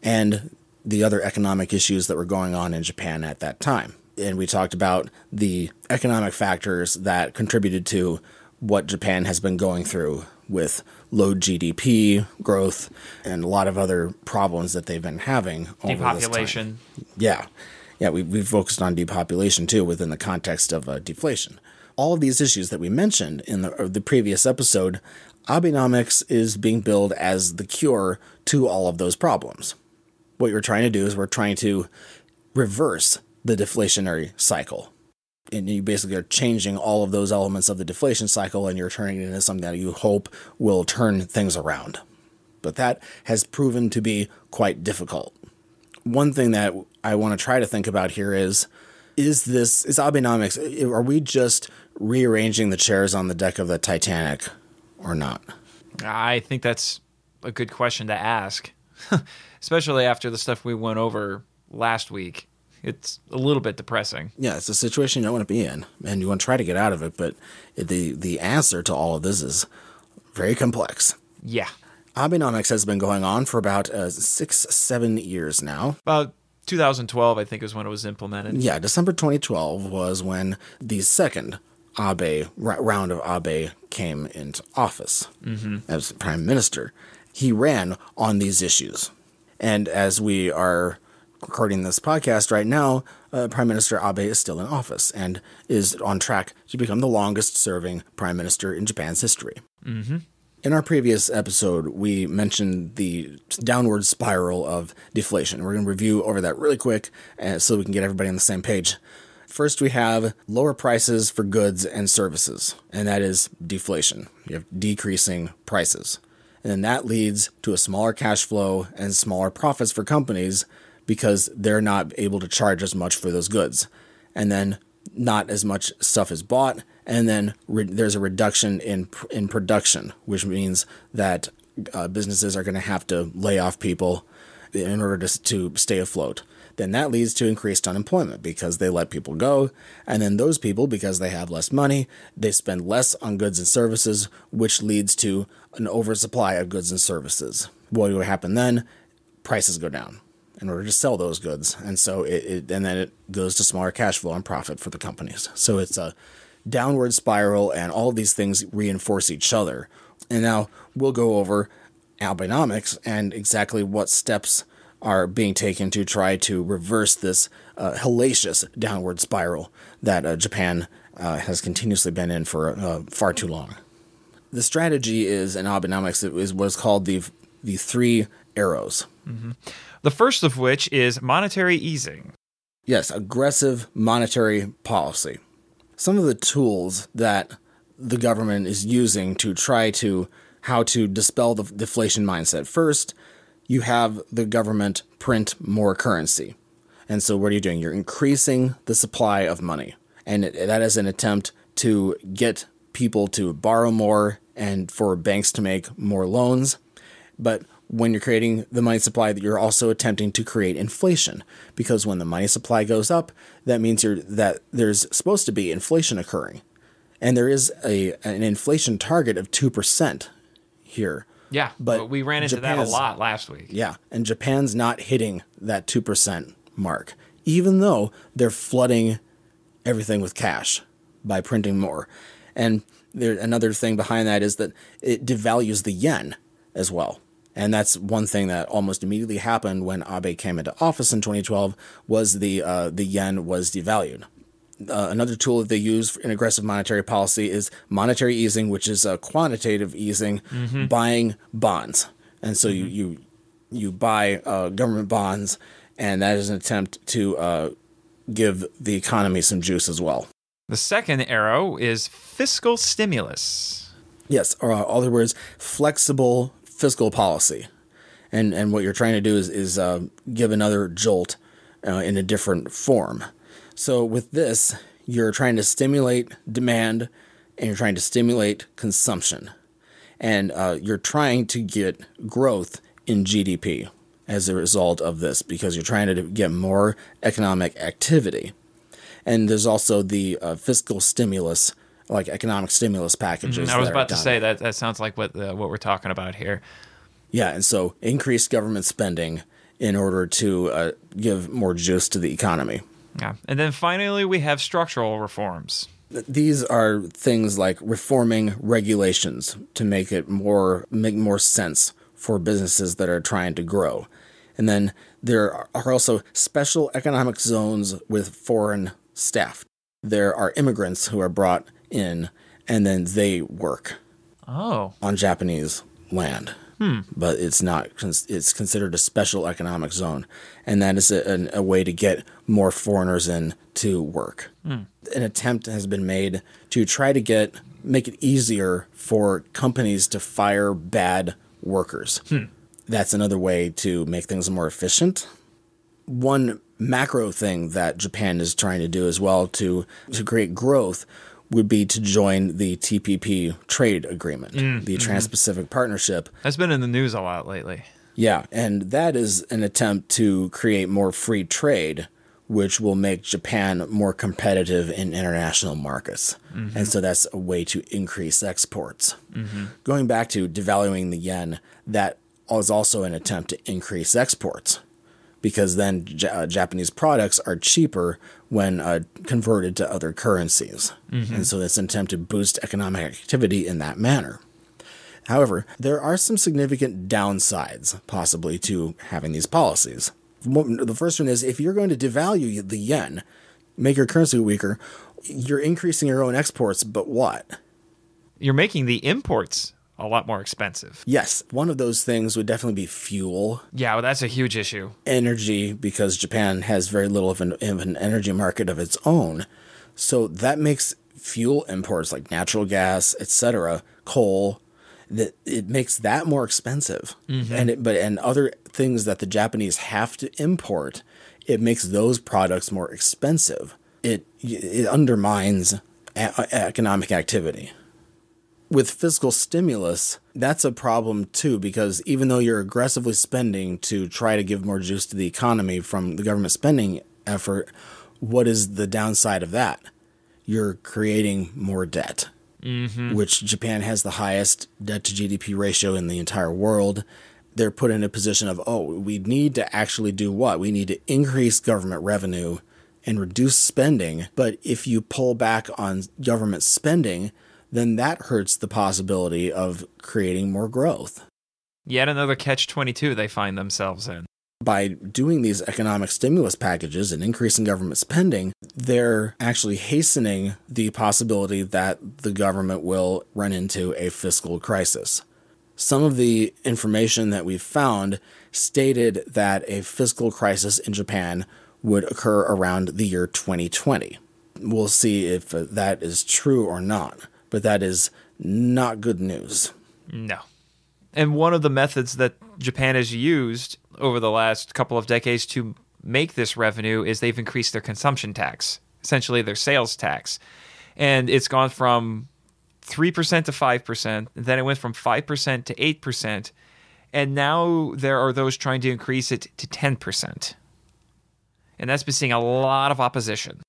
and the other economic issues that were going on in Japan at that time. And we talked about the economic factors that contributed to what Japan has been going through with low GDP growth and a lot of other problems that they've been having over
Depopulation.
This time. Yeah, we've focused on depopulation too within the context of deflation. All of these issues that we mentioned in the previous episode, Abenomics is being billed as the cure to all of those problems. What you're trying to do is we're trying to reverse the deflationary cycle. And you basically are changing all of those elements of the deflation cycle, and you're turning it into something that you hope will turn things around. But that has proven to be quite difficult. One thing that I want to try to think about here is Abenomics, are we just rearranging the chairs on the deck of the Titanic or not?
I think that's a good question to ask, especially after the stuff we went over last week. It's a little bit depressing.
Yeah, it's a situation you don't want to be in, and you want to try to get out of it, but the answer to all of this is very complex.
Yeah.
Abenomics has been going on for about 6-7 years now.
About 2012, I think, is when it was implemented.
Yeah, December 2012 was when the second round of Abe came into office as prime minister. He ran on these issues. And as we are recording this podcast right now, Prime Minister Abe is still in office and is on track to become the longest-serving prime minister in Japan's history.
Mm-hmm.
In our previous episode, we mentioned the downward spiral of deflation. We're going to review over that really quick so we can get everybody on the same page. First, we have lower prices for goods and services, and that is deflation. You have decreasing prices. And then that leads to a smaller cash flow and smaller profits for companies because they're not able to charge as much for those goods. And then not as much stuff is bought, and then there's a reduction in production, which means that businesses are going to have to lay off people in order to stay afloat. Then that leads to increased unemployment because they let people go, and then those people, because they have less money, they spend less on goods and services, which leads to an oversupply of goods and services. What will happen then? Prices go down in order to sell those goods, and so then it goes to smaller cash flow and profit for the companies. So it's a downward spiral, and all of these things reinforce each other. And now we'll go over Abenomics and exactly what steps are being taken to try to reverse this hellacious downward spiral that Japan has continuously been in for far too long. The strategy is in Abenomics is what's called the three arrows.
Mm-hmm. The first of which is monetary easing.
Yes, aggressive monetary policy. Some of the tools that the government is using to try to how to dispel the deflation mindset. First, you have the government print more currency. And so what are you doing? You're increasing the supply of money. And that is an attempt to get people to borrow more and for banks to make more loans. But when you're creating the money supply, you're also attempting to create inflation, because when the money supply goes up, that means that there's supposed to be inflation occurring. And there is an inflation target of 2% here.
Yeah, but we ran into that a lot last week.
Yeah, and Japan's not hitting that 2% mark, even though they're flooding everything with cash by printing more. And another thing behind that is that it devalues the yen as well. And that's one thing that almost immediately happened when Abe came into office in 2012 was the yen was devalued. Another tool that they use in aggressive monetary policy is monetary easing, which is a quantitative easing, buying bonds. And so you buy government bonds, and that is an attempt to give the economy some juice as well.
The second arrow is fiscal stimulus.
Yes, or in other words, flexible fiscal policy. And what you're trying to do is give another jolt in a different form. So with this, you're trying to stimulate demand and you're trying to stimulate consumption. And you're trying to get growth in GDP as a result of this because you're trying to get more economic activity. And there's also the fiscal stimulus, like economic stimulus packages.
I was about to say that sounds like what we're talking about here.
Yeah, and so increased government spending in order to give more juice to the economy.
Yeah, and then finally we have structural reforms.
These are things like reforming regulations to make more sense for businesses that are trying to grow. And then there are also special economic zones with foreign staff. There are immigrants who are brought in, and then they work on Japanese land. But it's not. It's considered a special economic zone, and that is a way to get more foreigners in to work. An attempt has been made to try to make it easier for companies to fire bad workers. That's another way to make things more efficient. One macro thing that Japan is trying to do as well to create growth would be to join the TPP trade agreement, the Trans-Pacific Partnership.
That's been in the news a lot lately.
Yeah, and that is an attempt to create more free trade, which will make Japan more competitive in international markets. And so that's a way to increase exports. Going back to devaluing the yen, that is also an attempt to increase exports, because then Japanese products are cheaper when converted to other currencies. And so that's an attempt to boost economic activity in that manner. However, there are some significant downsides, possibly, to having these policies. The first one is, if you're going to devalue the yen, make your currency weaker, you're increasing your own exports, but what?
You're making the imports a lot more expensive.
Yes, one of those things would definitely be fuel.
Yeah, well, that's a huge issue.
Energy, because Japan has very little of an energy market of its own. So that makes fuel imports like natural gas, etc., coal, that it makes that more expensive. Mm-hmm. And other things that the Japanese have to import, it makes those products more expensive. It undermines economic activity. With fiscal stimulus, that's a problem too, because even though you're aggressively spending to try to give more juice to the economy from the government spending effort, what is the downside of that? You're creating more debt, which Japan has the highest debt to GDP ratio in the entire world. They're put in a position of, we need to actually do what? We need to increase government revenue and reduce spending. But if you pull back on government spending, then that hurts the possibility of creating more growth.
Yet another catch-22 they find themselves in.
By doing these economic stimulus packages and increasing government spending, they're actually hastening the possibility that the government will run into a fiscal crisis. Some of the information that we've found stated that a fiscal crisis in Japan would occur around the year 2020. We'll see if that is true or not. But that is not good news.
No. And one of the methods that Japan has used over the last couple of decades to make this revenue is they've increased their consumption tax, essentially their sales tax. And it's gone from 3% to 5%, then it went from 5% to 8%, and now there are those trying to increase it to 10%. And that's been seeing a lot of opposition.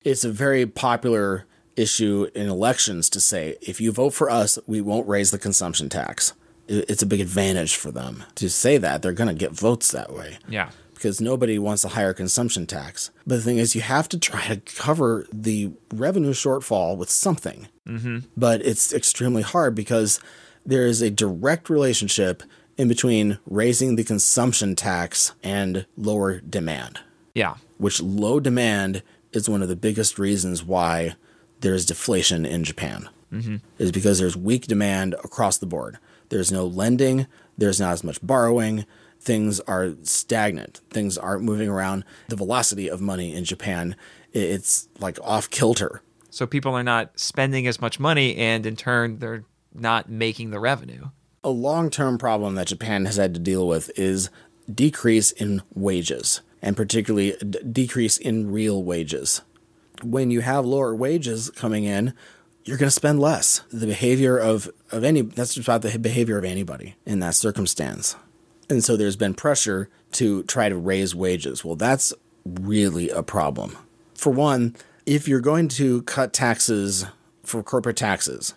It's a very popular issue in elections to say, if you vote for us, we won't raise the consumption tax. It's a big advantage for them to say that. They're going to get votes that way.
Yeah.
Because nobody wants a higher consumption tax. But the thing is, you have to try to cover the revenue shortfall with something. Mm-hmm. But it's extremely hard because there is a direct relationship in between raising the consumption tax and lower demand.
Yeah.
Which low demand is one of the biggest reasons why there's deflation in Japan, is because there's weak demand across the board. There's no lending. There's not as much borrowing. Things are stagnant. Things aren't moving around. The velocity of money in Japan, it's like off kilter.
So people are not spending as much money, and in turn, they're not making the revenue.
A long-term problem that Japan has had to deal with is decrease in wages, and particularly decrease in real wages. When you have lower wages coming in, you're going to spend less. The behavior that's about the behavior of anybody in that circumstance. And so there's been pressure to try to raise wages. Well, that's really a problem. For one, if you're going to cut taxes for corporate taxes,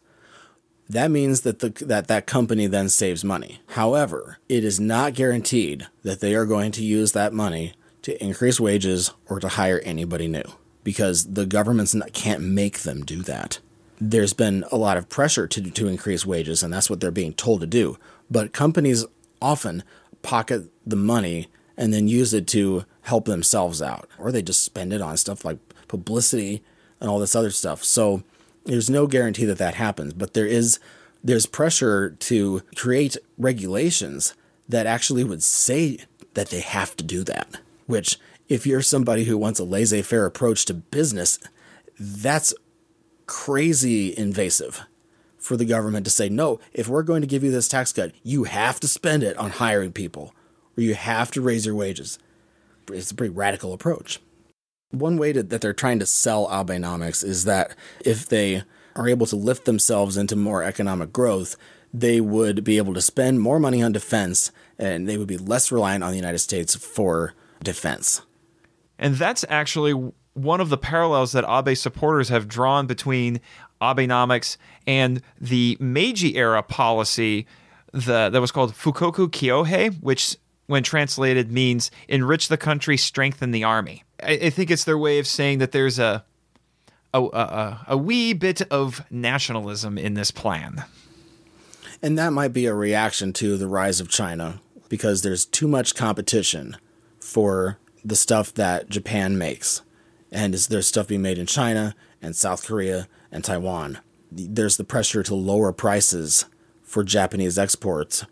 that means that that company then saves money. However, it is not guaranteed that they are going to use that money to increase wages or to hire anybody new, because the governments can't make them do that. There's been a lot of pressure to increase wages, and that's what they're being told to do. But companies often pocket the money and then use it to help themselves out, or they just spend it on stuff like publicity and all this other stuff. So there's no guarantee that happens, but there's pressure to create regulations that actually would say that they have to do that, which, if you're somebody who wants a laissez-faire approach to business, that's crazy invasive for the government to say, no, if we're going to give you this tax cut, you have to spend it on hiring people, or you have to raise your wages. It's a pretty radical approach. One way that they're trying to sell Abenomics is that if they are able to lift themselves into more economic growth, they would be able to spend more money on defense, and they would be less reliant on the United States for defense.
And that's actually one of the parallels that Abe supporters have drawn between Abenomics and the Meiji-era policy that was called Fukoku Kyohei, which, when translated, means enrich the country, strengthen the army. I think it's their way of saying that there's a wee bit of nationalism in this plan. And
that might be a reaction to the rise of China, because there's too much competition for the stuff that Japan makes. And there's stuff being made in China and South Korea and Taiwan. There's the pressure to lower prices for Japanese exports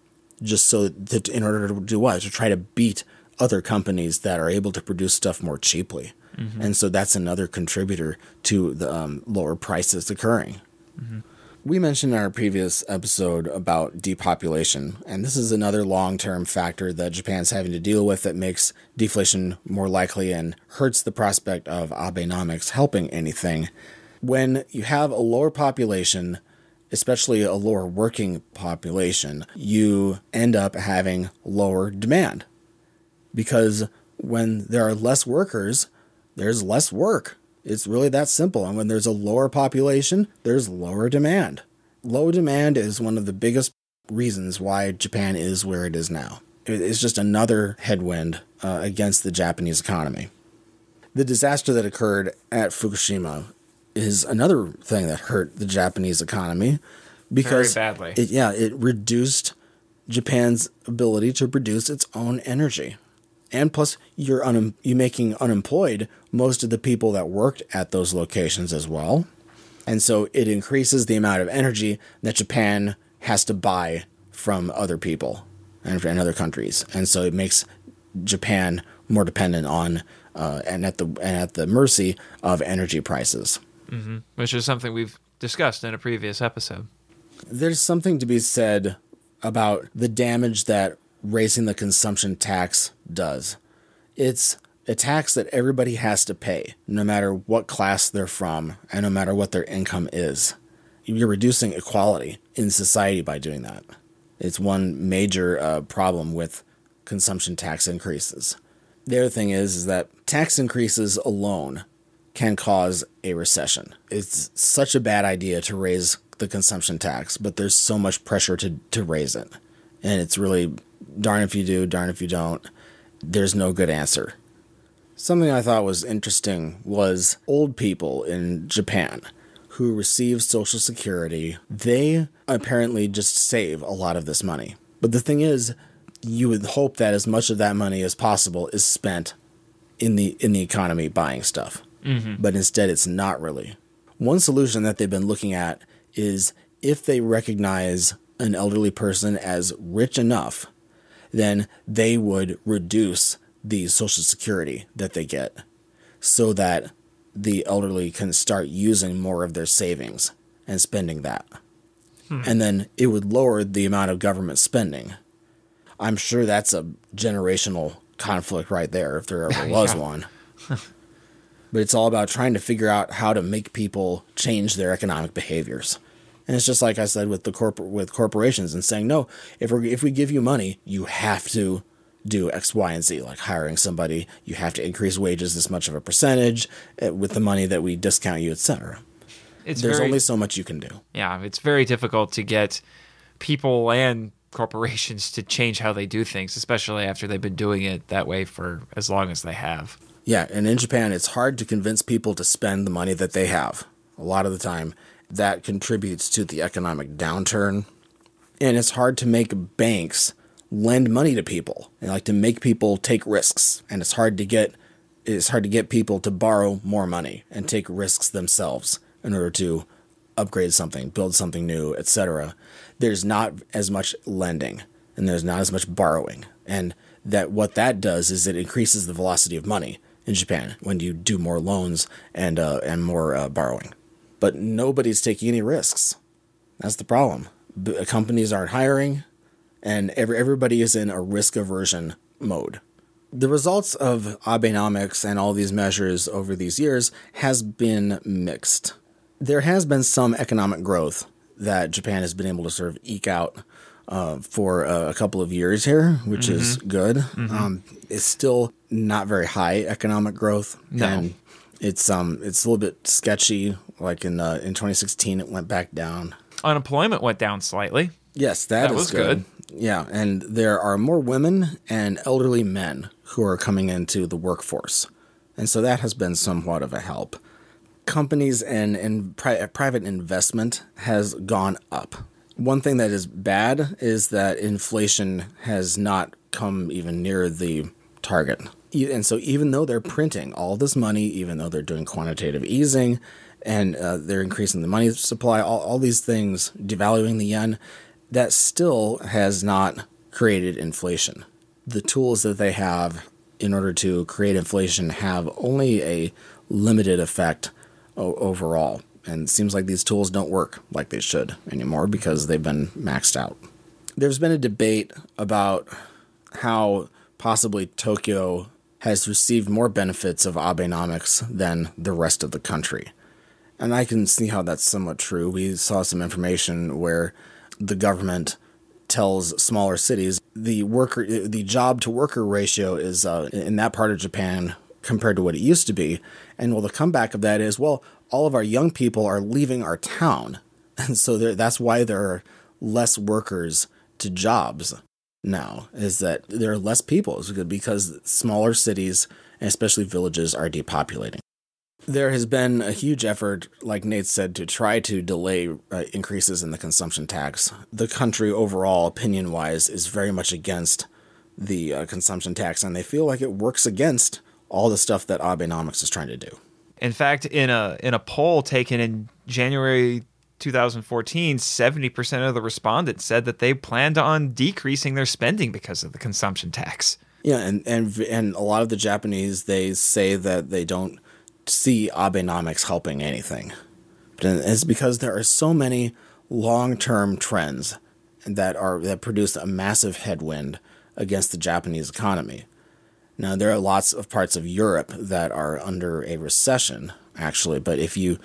just so that in order to do what? To try to beat other companies that are able to produce stuff more cheaply. Mm-hmm. And so that's another contributor to the lower prices occurring. Mm-hmm. We mentioned in our previous episode about depopulation, and this is another long-term factor that Japan's having to deal with that makes deflation more likely and hurts the prospect of Abenomics helping anything. When you have a lower population, especially a lower working population, you end up having lower demand. Because when there are less workers, there's less work. It's really that simple. And when there's a lower population, there's lower demand. Low demand is one of the biggest reasons why Japan is where it is now. It's just another headwind against the Japanese economy. The disaster that occurred at Fukushima is another thing that hurt the Japanese economy because
very badly.
It reduced Japan's ability to produce its own energy. And plus, you're making unemployed most of the people that worked at those locations as well. And so it increases the amount of energy that Japan has to buy from other people and other countries. And so it makes Japan more dependent on and at the mercy of energy prices.
Mm-hmm. Which is something we've discussed in a previous episode.
There's something to be said about the damage that raising the consumption tax does. It's a tax that everybody has to pay, no matter what class they're from and no matter what their income is. You're reducing equality in society by doing that. It's one major problem with consumption tax increases. The other thing is that tax increases alone can cause a recession. It's such a bad idea to raise the consumption tax, but there's so much pressure to raise it. And it's really darn if you do, darn if you don't. There's no good answer. Something I thought was interesting was old people in Japan who receive Social Security. They apparently just save a lot of this money. But the thing is, you would hope that as much of that money as possible is spent in the economy buying stuff. Mm-hmm. But instead, it's not really. One solution that they've been looking at is if they recognize an elderly person as rich enough, then they would reduce the Social Security that they get so that the elderly can start using more of their savings and spending that. And then it would lower the amount of government spending. I'm sure that's a generational conflict right there, if there ever was one. But it's all about trying to figure out how to make people change their economic behaviors. And it's just like I said with corporations and saying, no, if we give you money, you have to do X, Y, and Z, like hiring somebody. You have to increase wages this much of a percentage with the money that we discount you, etc. There's only so much you can do.
Yeah, it's very difficult to get people and corporations to change how they do things, especially after they've been doing it that way for as long as they have.
Yeah, and in Japan, it's hard to convince people to spend the money that they have. A lot of the time, that contributes to the economic downturn. And it's hard to make banks lend money to people and like to make people take risks. And it's hard to get people to borrow more money and take risks themselves in order to upgrade something, build something new, etc. There's not as much lending and there's not as much borrowing. And what that does is it increases the velocity of money in Japan when you do more loans and more borrowing. But nobody's taking any risks. That's the problem. Companies aren't hiring, and everybody is in a risk aversion mode. The results of Abenomics and all these measures over these years has been mixed. There has been some economic growth that Japan has been able to sort of eke out for a couple of years here, which is good. Mm-hmm. It's still not very high economic growth.
No.
And it's a little bit sketchy. Like in 2016, it went back down.
Unemployment went down slightly.
Yes, that
was good.
Yeah, and there are more women and elderly men who are coming into the workforce. And so that has been somewhat of a help. Companies and private investment has gone up. One thing that is bad is that inflation has not come even near the target. And so even though they're printing all this money, even though they're doing quantitative easing and they're increasing the money supply, all these things, devaluing the yen, that still has not created inflation. The tools that they have in order to create inflation have only a limited effect overall. And it seems like these tools don't work like they should anymore because they've been maxed out. There's been a debate about how possibly Tokyo has received more benefits of Abenomics than the rest of the country. And I can see how that's somewhat true. We saw some information where the government tells smaller cities the job to worker ratio is in that part of Japan compared to what it used to be. And well, the comeback of that is, well, all of our young people are leaving our town. And so that's why there are less workers to jobs now, is that there are less people because smaller cities, and especially villages, are depopulating. There has been a huge effort, like Nate said, to try to delay increases in the consumption tax. The country overall, opinion-wise, is very much against the consumption tax, and they feel like it works against all the stuff that Abenomics is trying to do.
In fact, in a poll taken in January 2014, 70% of the respondents said that they planned on decreasing their spending because of the consumption tax.
Yeah, and a lot of the Japanese, they say that they don't see Abenomics helping anything. But it's because there are so many long-term trends that produce a massive headwind against the Japanese economy. Now, there are lots of parts of Europe that are under a recession, actually, but if you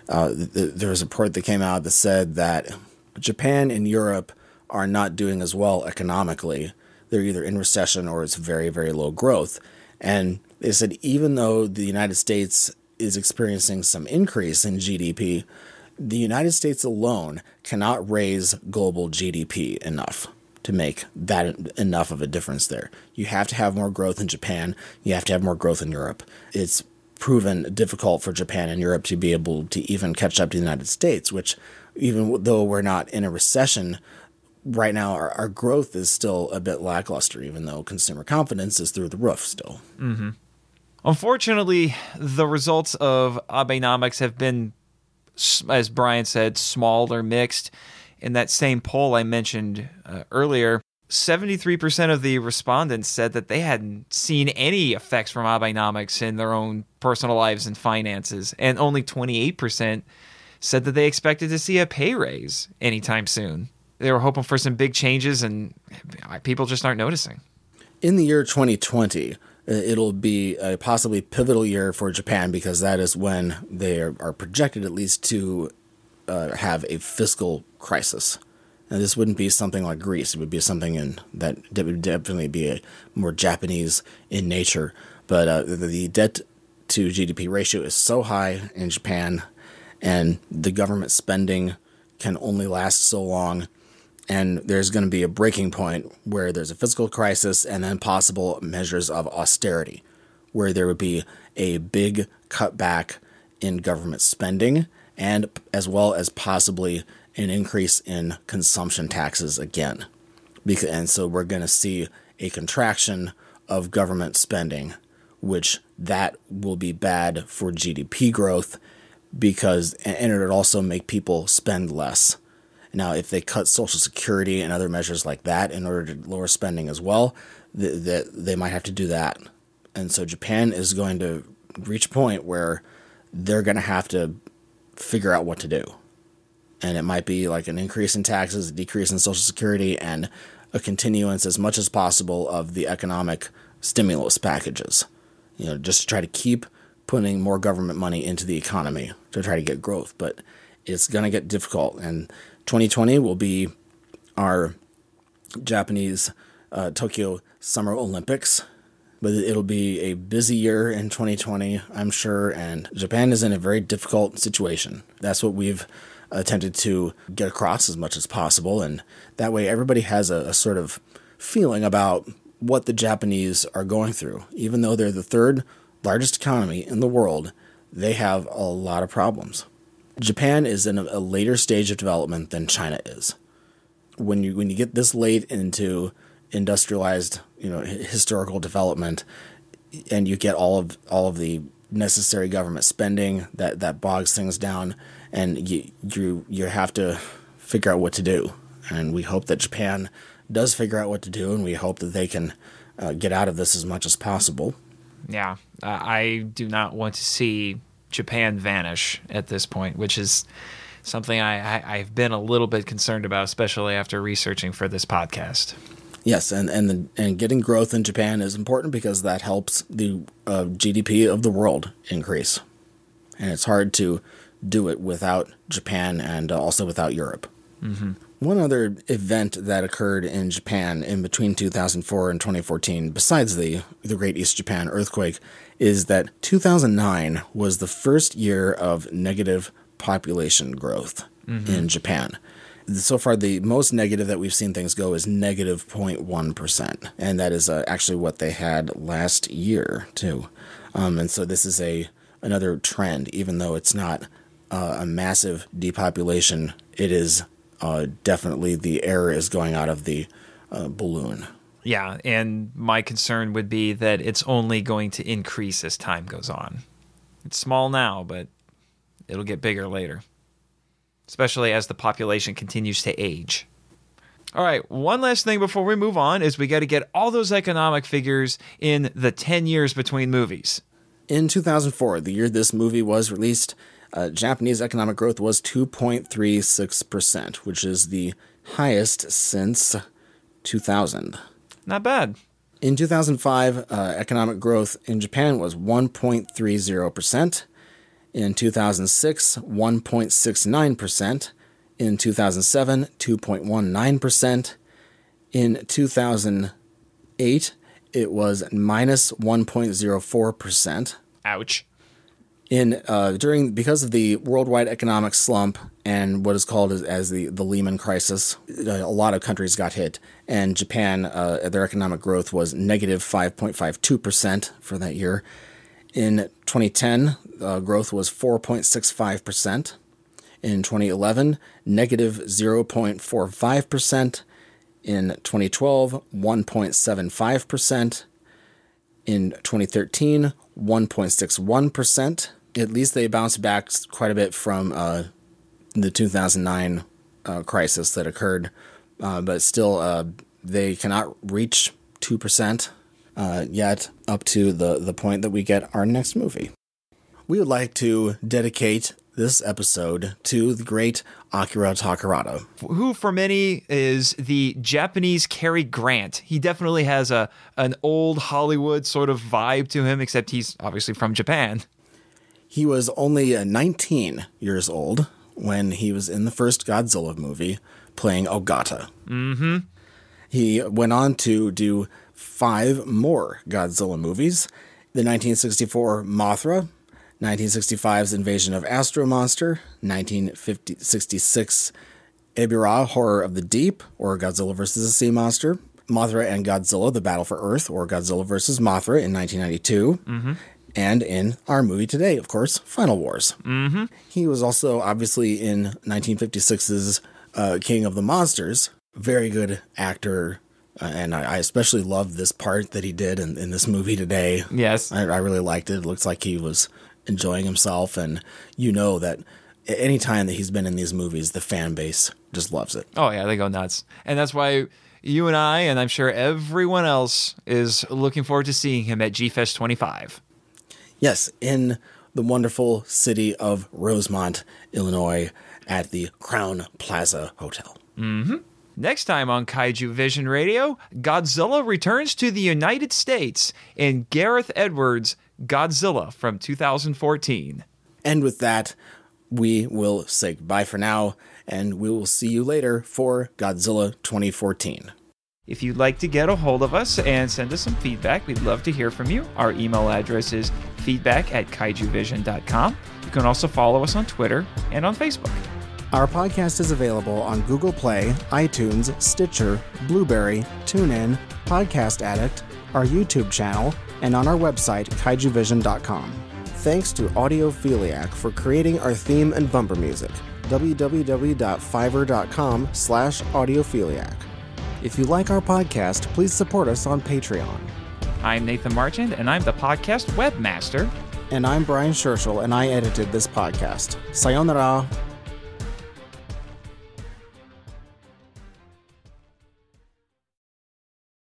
there was a report that came out that said that Japan and Europe are not doing as well economically. They're either in recession or it's very, very low growth. And they said even though the United States is experiencing some increase in GDP, the United States alone cannot raise global GDP enough to make that enough of a difference there. You have to have more growth in Japan. You have to have more growth in Europe. It's proven difficult for Japan and Europe to be able to even catch up to the United States, which even though we're not in a recession, right now our growth is still a bit lackluster, even though consumer confidence is through the roof still.
Mm-hmm. Unfortunately, the results of Abenomics have been, as Brian said, small or mixed. In that same poll I mentioned earlier, 73% of the respondents said that they hadn't seen any effects from Abenomics in their own personal lives and finances, and only 28% said that they expected to see a pay raise anytime soon. They were hoping for some big changes, and people just aren't noticing.
In the year 2020, it'll be a possibly pivotal year for Japan because that is when they are projected at least to have a fiscal crisis. And this wouldn't be something like Greece. It would be something that would definitely be more Japanese in nature. But the debt to GDP ratio is so high in Japan, and the government spending can only last so long. And there's going to be a breaking point where there's a fiscal crisis and then possible measures of austerity, where there would be a big cutback in government spending and as well as possibly an increase in consumption taxes again. And so we're going to see a contraction of government spending, which that will be bad for GDP growth and it would also make people spend less. Now, if they cut Social Security and other measures like that in order to lower spending as well, they might have to do that. And so Japan is going to reach a point where they're going to have to figure out what to do. And it might be like an increase in taxes, a decrease in Social Security, and a continuance as much as possible of the economic stimulus packages. Just to try to keep putting more government money into the economy to try to get growth. But it's going to get difficult. And 2020 will be our Japanese Tokyo Summer Olympics. But it'll be a busy year in 2020, I'm sure. And Japan is in a very difficult situation. That's what we've attempted to get across as much as possible, and that way everybody has a sort of feeling about what the Japanese are going through. Even though they're the third largest economy in the world, they have a lot of problems. Japan is in a later stage of development than China is. When you get this late into industrialized, historical development, and you get all of the necessary government spending that bogs things down, and you have to figure out what to do. And we hope that Japan does figure out what to do, and we hope that they can get out of this as much as possible.
Yeah, I do not want to see Japan vanish at this point, which is something I've been a little bit concerned about, especially after researching for this podcast.
Yes, and getting growth in Japan is important because that helps the GDP of the world increase. And it's hard to do it without Japan and also without Europe. Mm-hmm. One other event that occurred in Japan in between 2004 and 2014, besides the Great East Japan earthquake, is that 2009 was the first year of negative population growth in Japan. So far, the most negative that we've seen things go is negative 0.1%. And that is actually what they had last year, too. And so this is another trend. Even though it's not a massive depopulation, it is definitely the air is going out of the balloon.
Yeah, and my concern would be that it's only going to increase as time goes on. It's small now, but it'll get bigger later, especially as the population continues to age. All right, one last thing before we move on is we got to get all those economic figures in the 10 years between movies.
In 2004, the year this movie was released, Japanese economic growth was 2.36%, which is the highest since 2000.
Not bad.
In 2005, economic growth in Japan was 1.30%. In 2006, 1.69%. In 2007, 2.19%. In 2008, it was minus 1.04%.
Ouch.
Because of the worldwide economic slump and what is called as the Lehman crisis, a lot of countries got hit, and Japan, their economic growth was negative 5.52% for that year. In 2010, growth was 4.65%. In 2011, negative 0.45%. In 2012, 1.75%. In 2013, 1.61%. At least they bounced back quite a bit from the 2009 crisis that occurred, but still they cannot reach 2% yet, up to the point that we get our next movie. We would like to dedicate this episode to the great Akira Takarada,
who for many is the Japanese Cary Grant. He definitely has an old Hollywood sort of vibe to him, except he's obviously from Japan.
He was only 19 years old when he was in the first Godzilla movie playing Ogata. Mm-hmm. He went on to do 5 more Godzilla movies: the 1964 Mothra, 1965's Invasion of Astro Monster, 1966 Ebirah Horror of the Deep, or Godzilla vs. the Sea Monster, Mothra and Godzilla, The Battle for Earth, or Godzilla vs. Mothra in 1992, and in our movie today, of course, Final Wars. Mm-hmm. He was also obviously in 1956's King of the Monsters. Very good actor, and I especially loved this part that he did in this movie today.
Yes.
I really liked it. It looks like he was enjoying himself, and you know that any time that he's been in these movies, the fan base just loves it.
Oh, yeah, they go nuts. And that's why you and I, and I'm sure everyone else, is looking forward to seeing him at G-Fest 25.
Yes, in the wonderful city of Rosemont, Illinois, at the Crown Plaza Hotel.
Mm-hmm. Next time on Kaiju Vision Radio, Godzilla returns to the United States in Gareth Edwards' Godzilla from 2014.
And with that, we will say goodbye for now, and we will see you later for Godzilla 2014.
If you'd like to get a hold of us and send us some feedback, we'd love to hear from you. Our email address is feedback@kaijuvision.com. You can also follow us on Twitter and on Facebook.
Our podcast is available on Google Play, iTunes, Stitcher, Blueberry, TuneIn, Podcast Addict, our YouTube channel, and on our website, kaijuvision.com. Thanks to Audiophiliac for creating our theme and bumper music. www.fiverr.com/audiophiliac. If you like our podcast, please support us on Patreon.
I'm Nathan Marchand, and I'm the podcast webmaster.
And I'm Brian Scherschel, and I edited this podcast. Sayonara.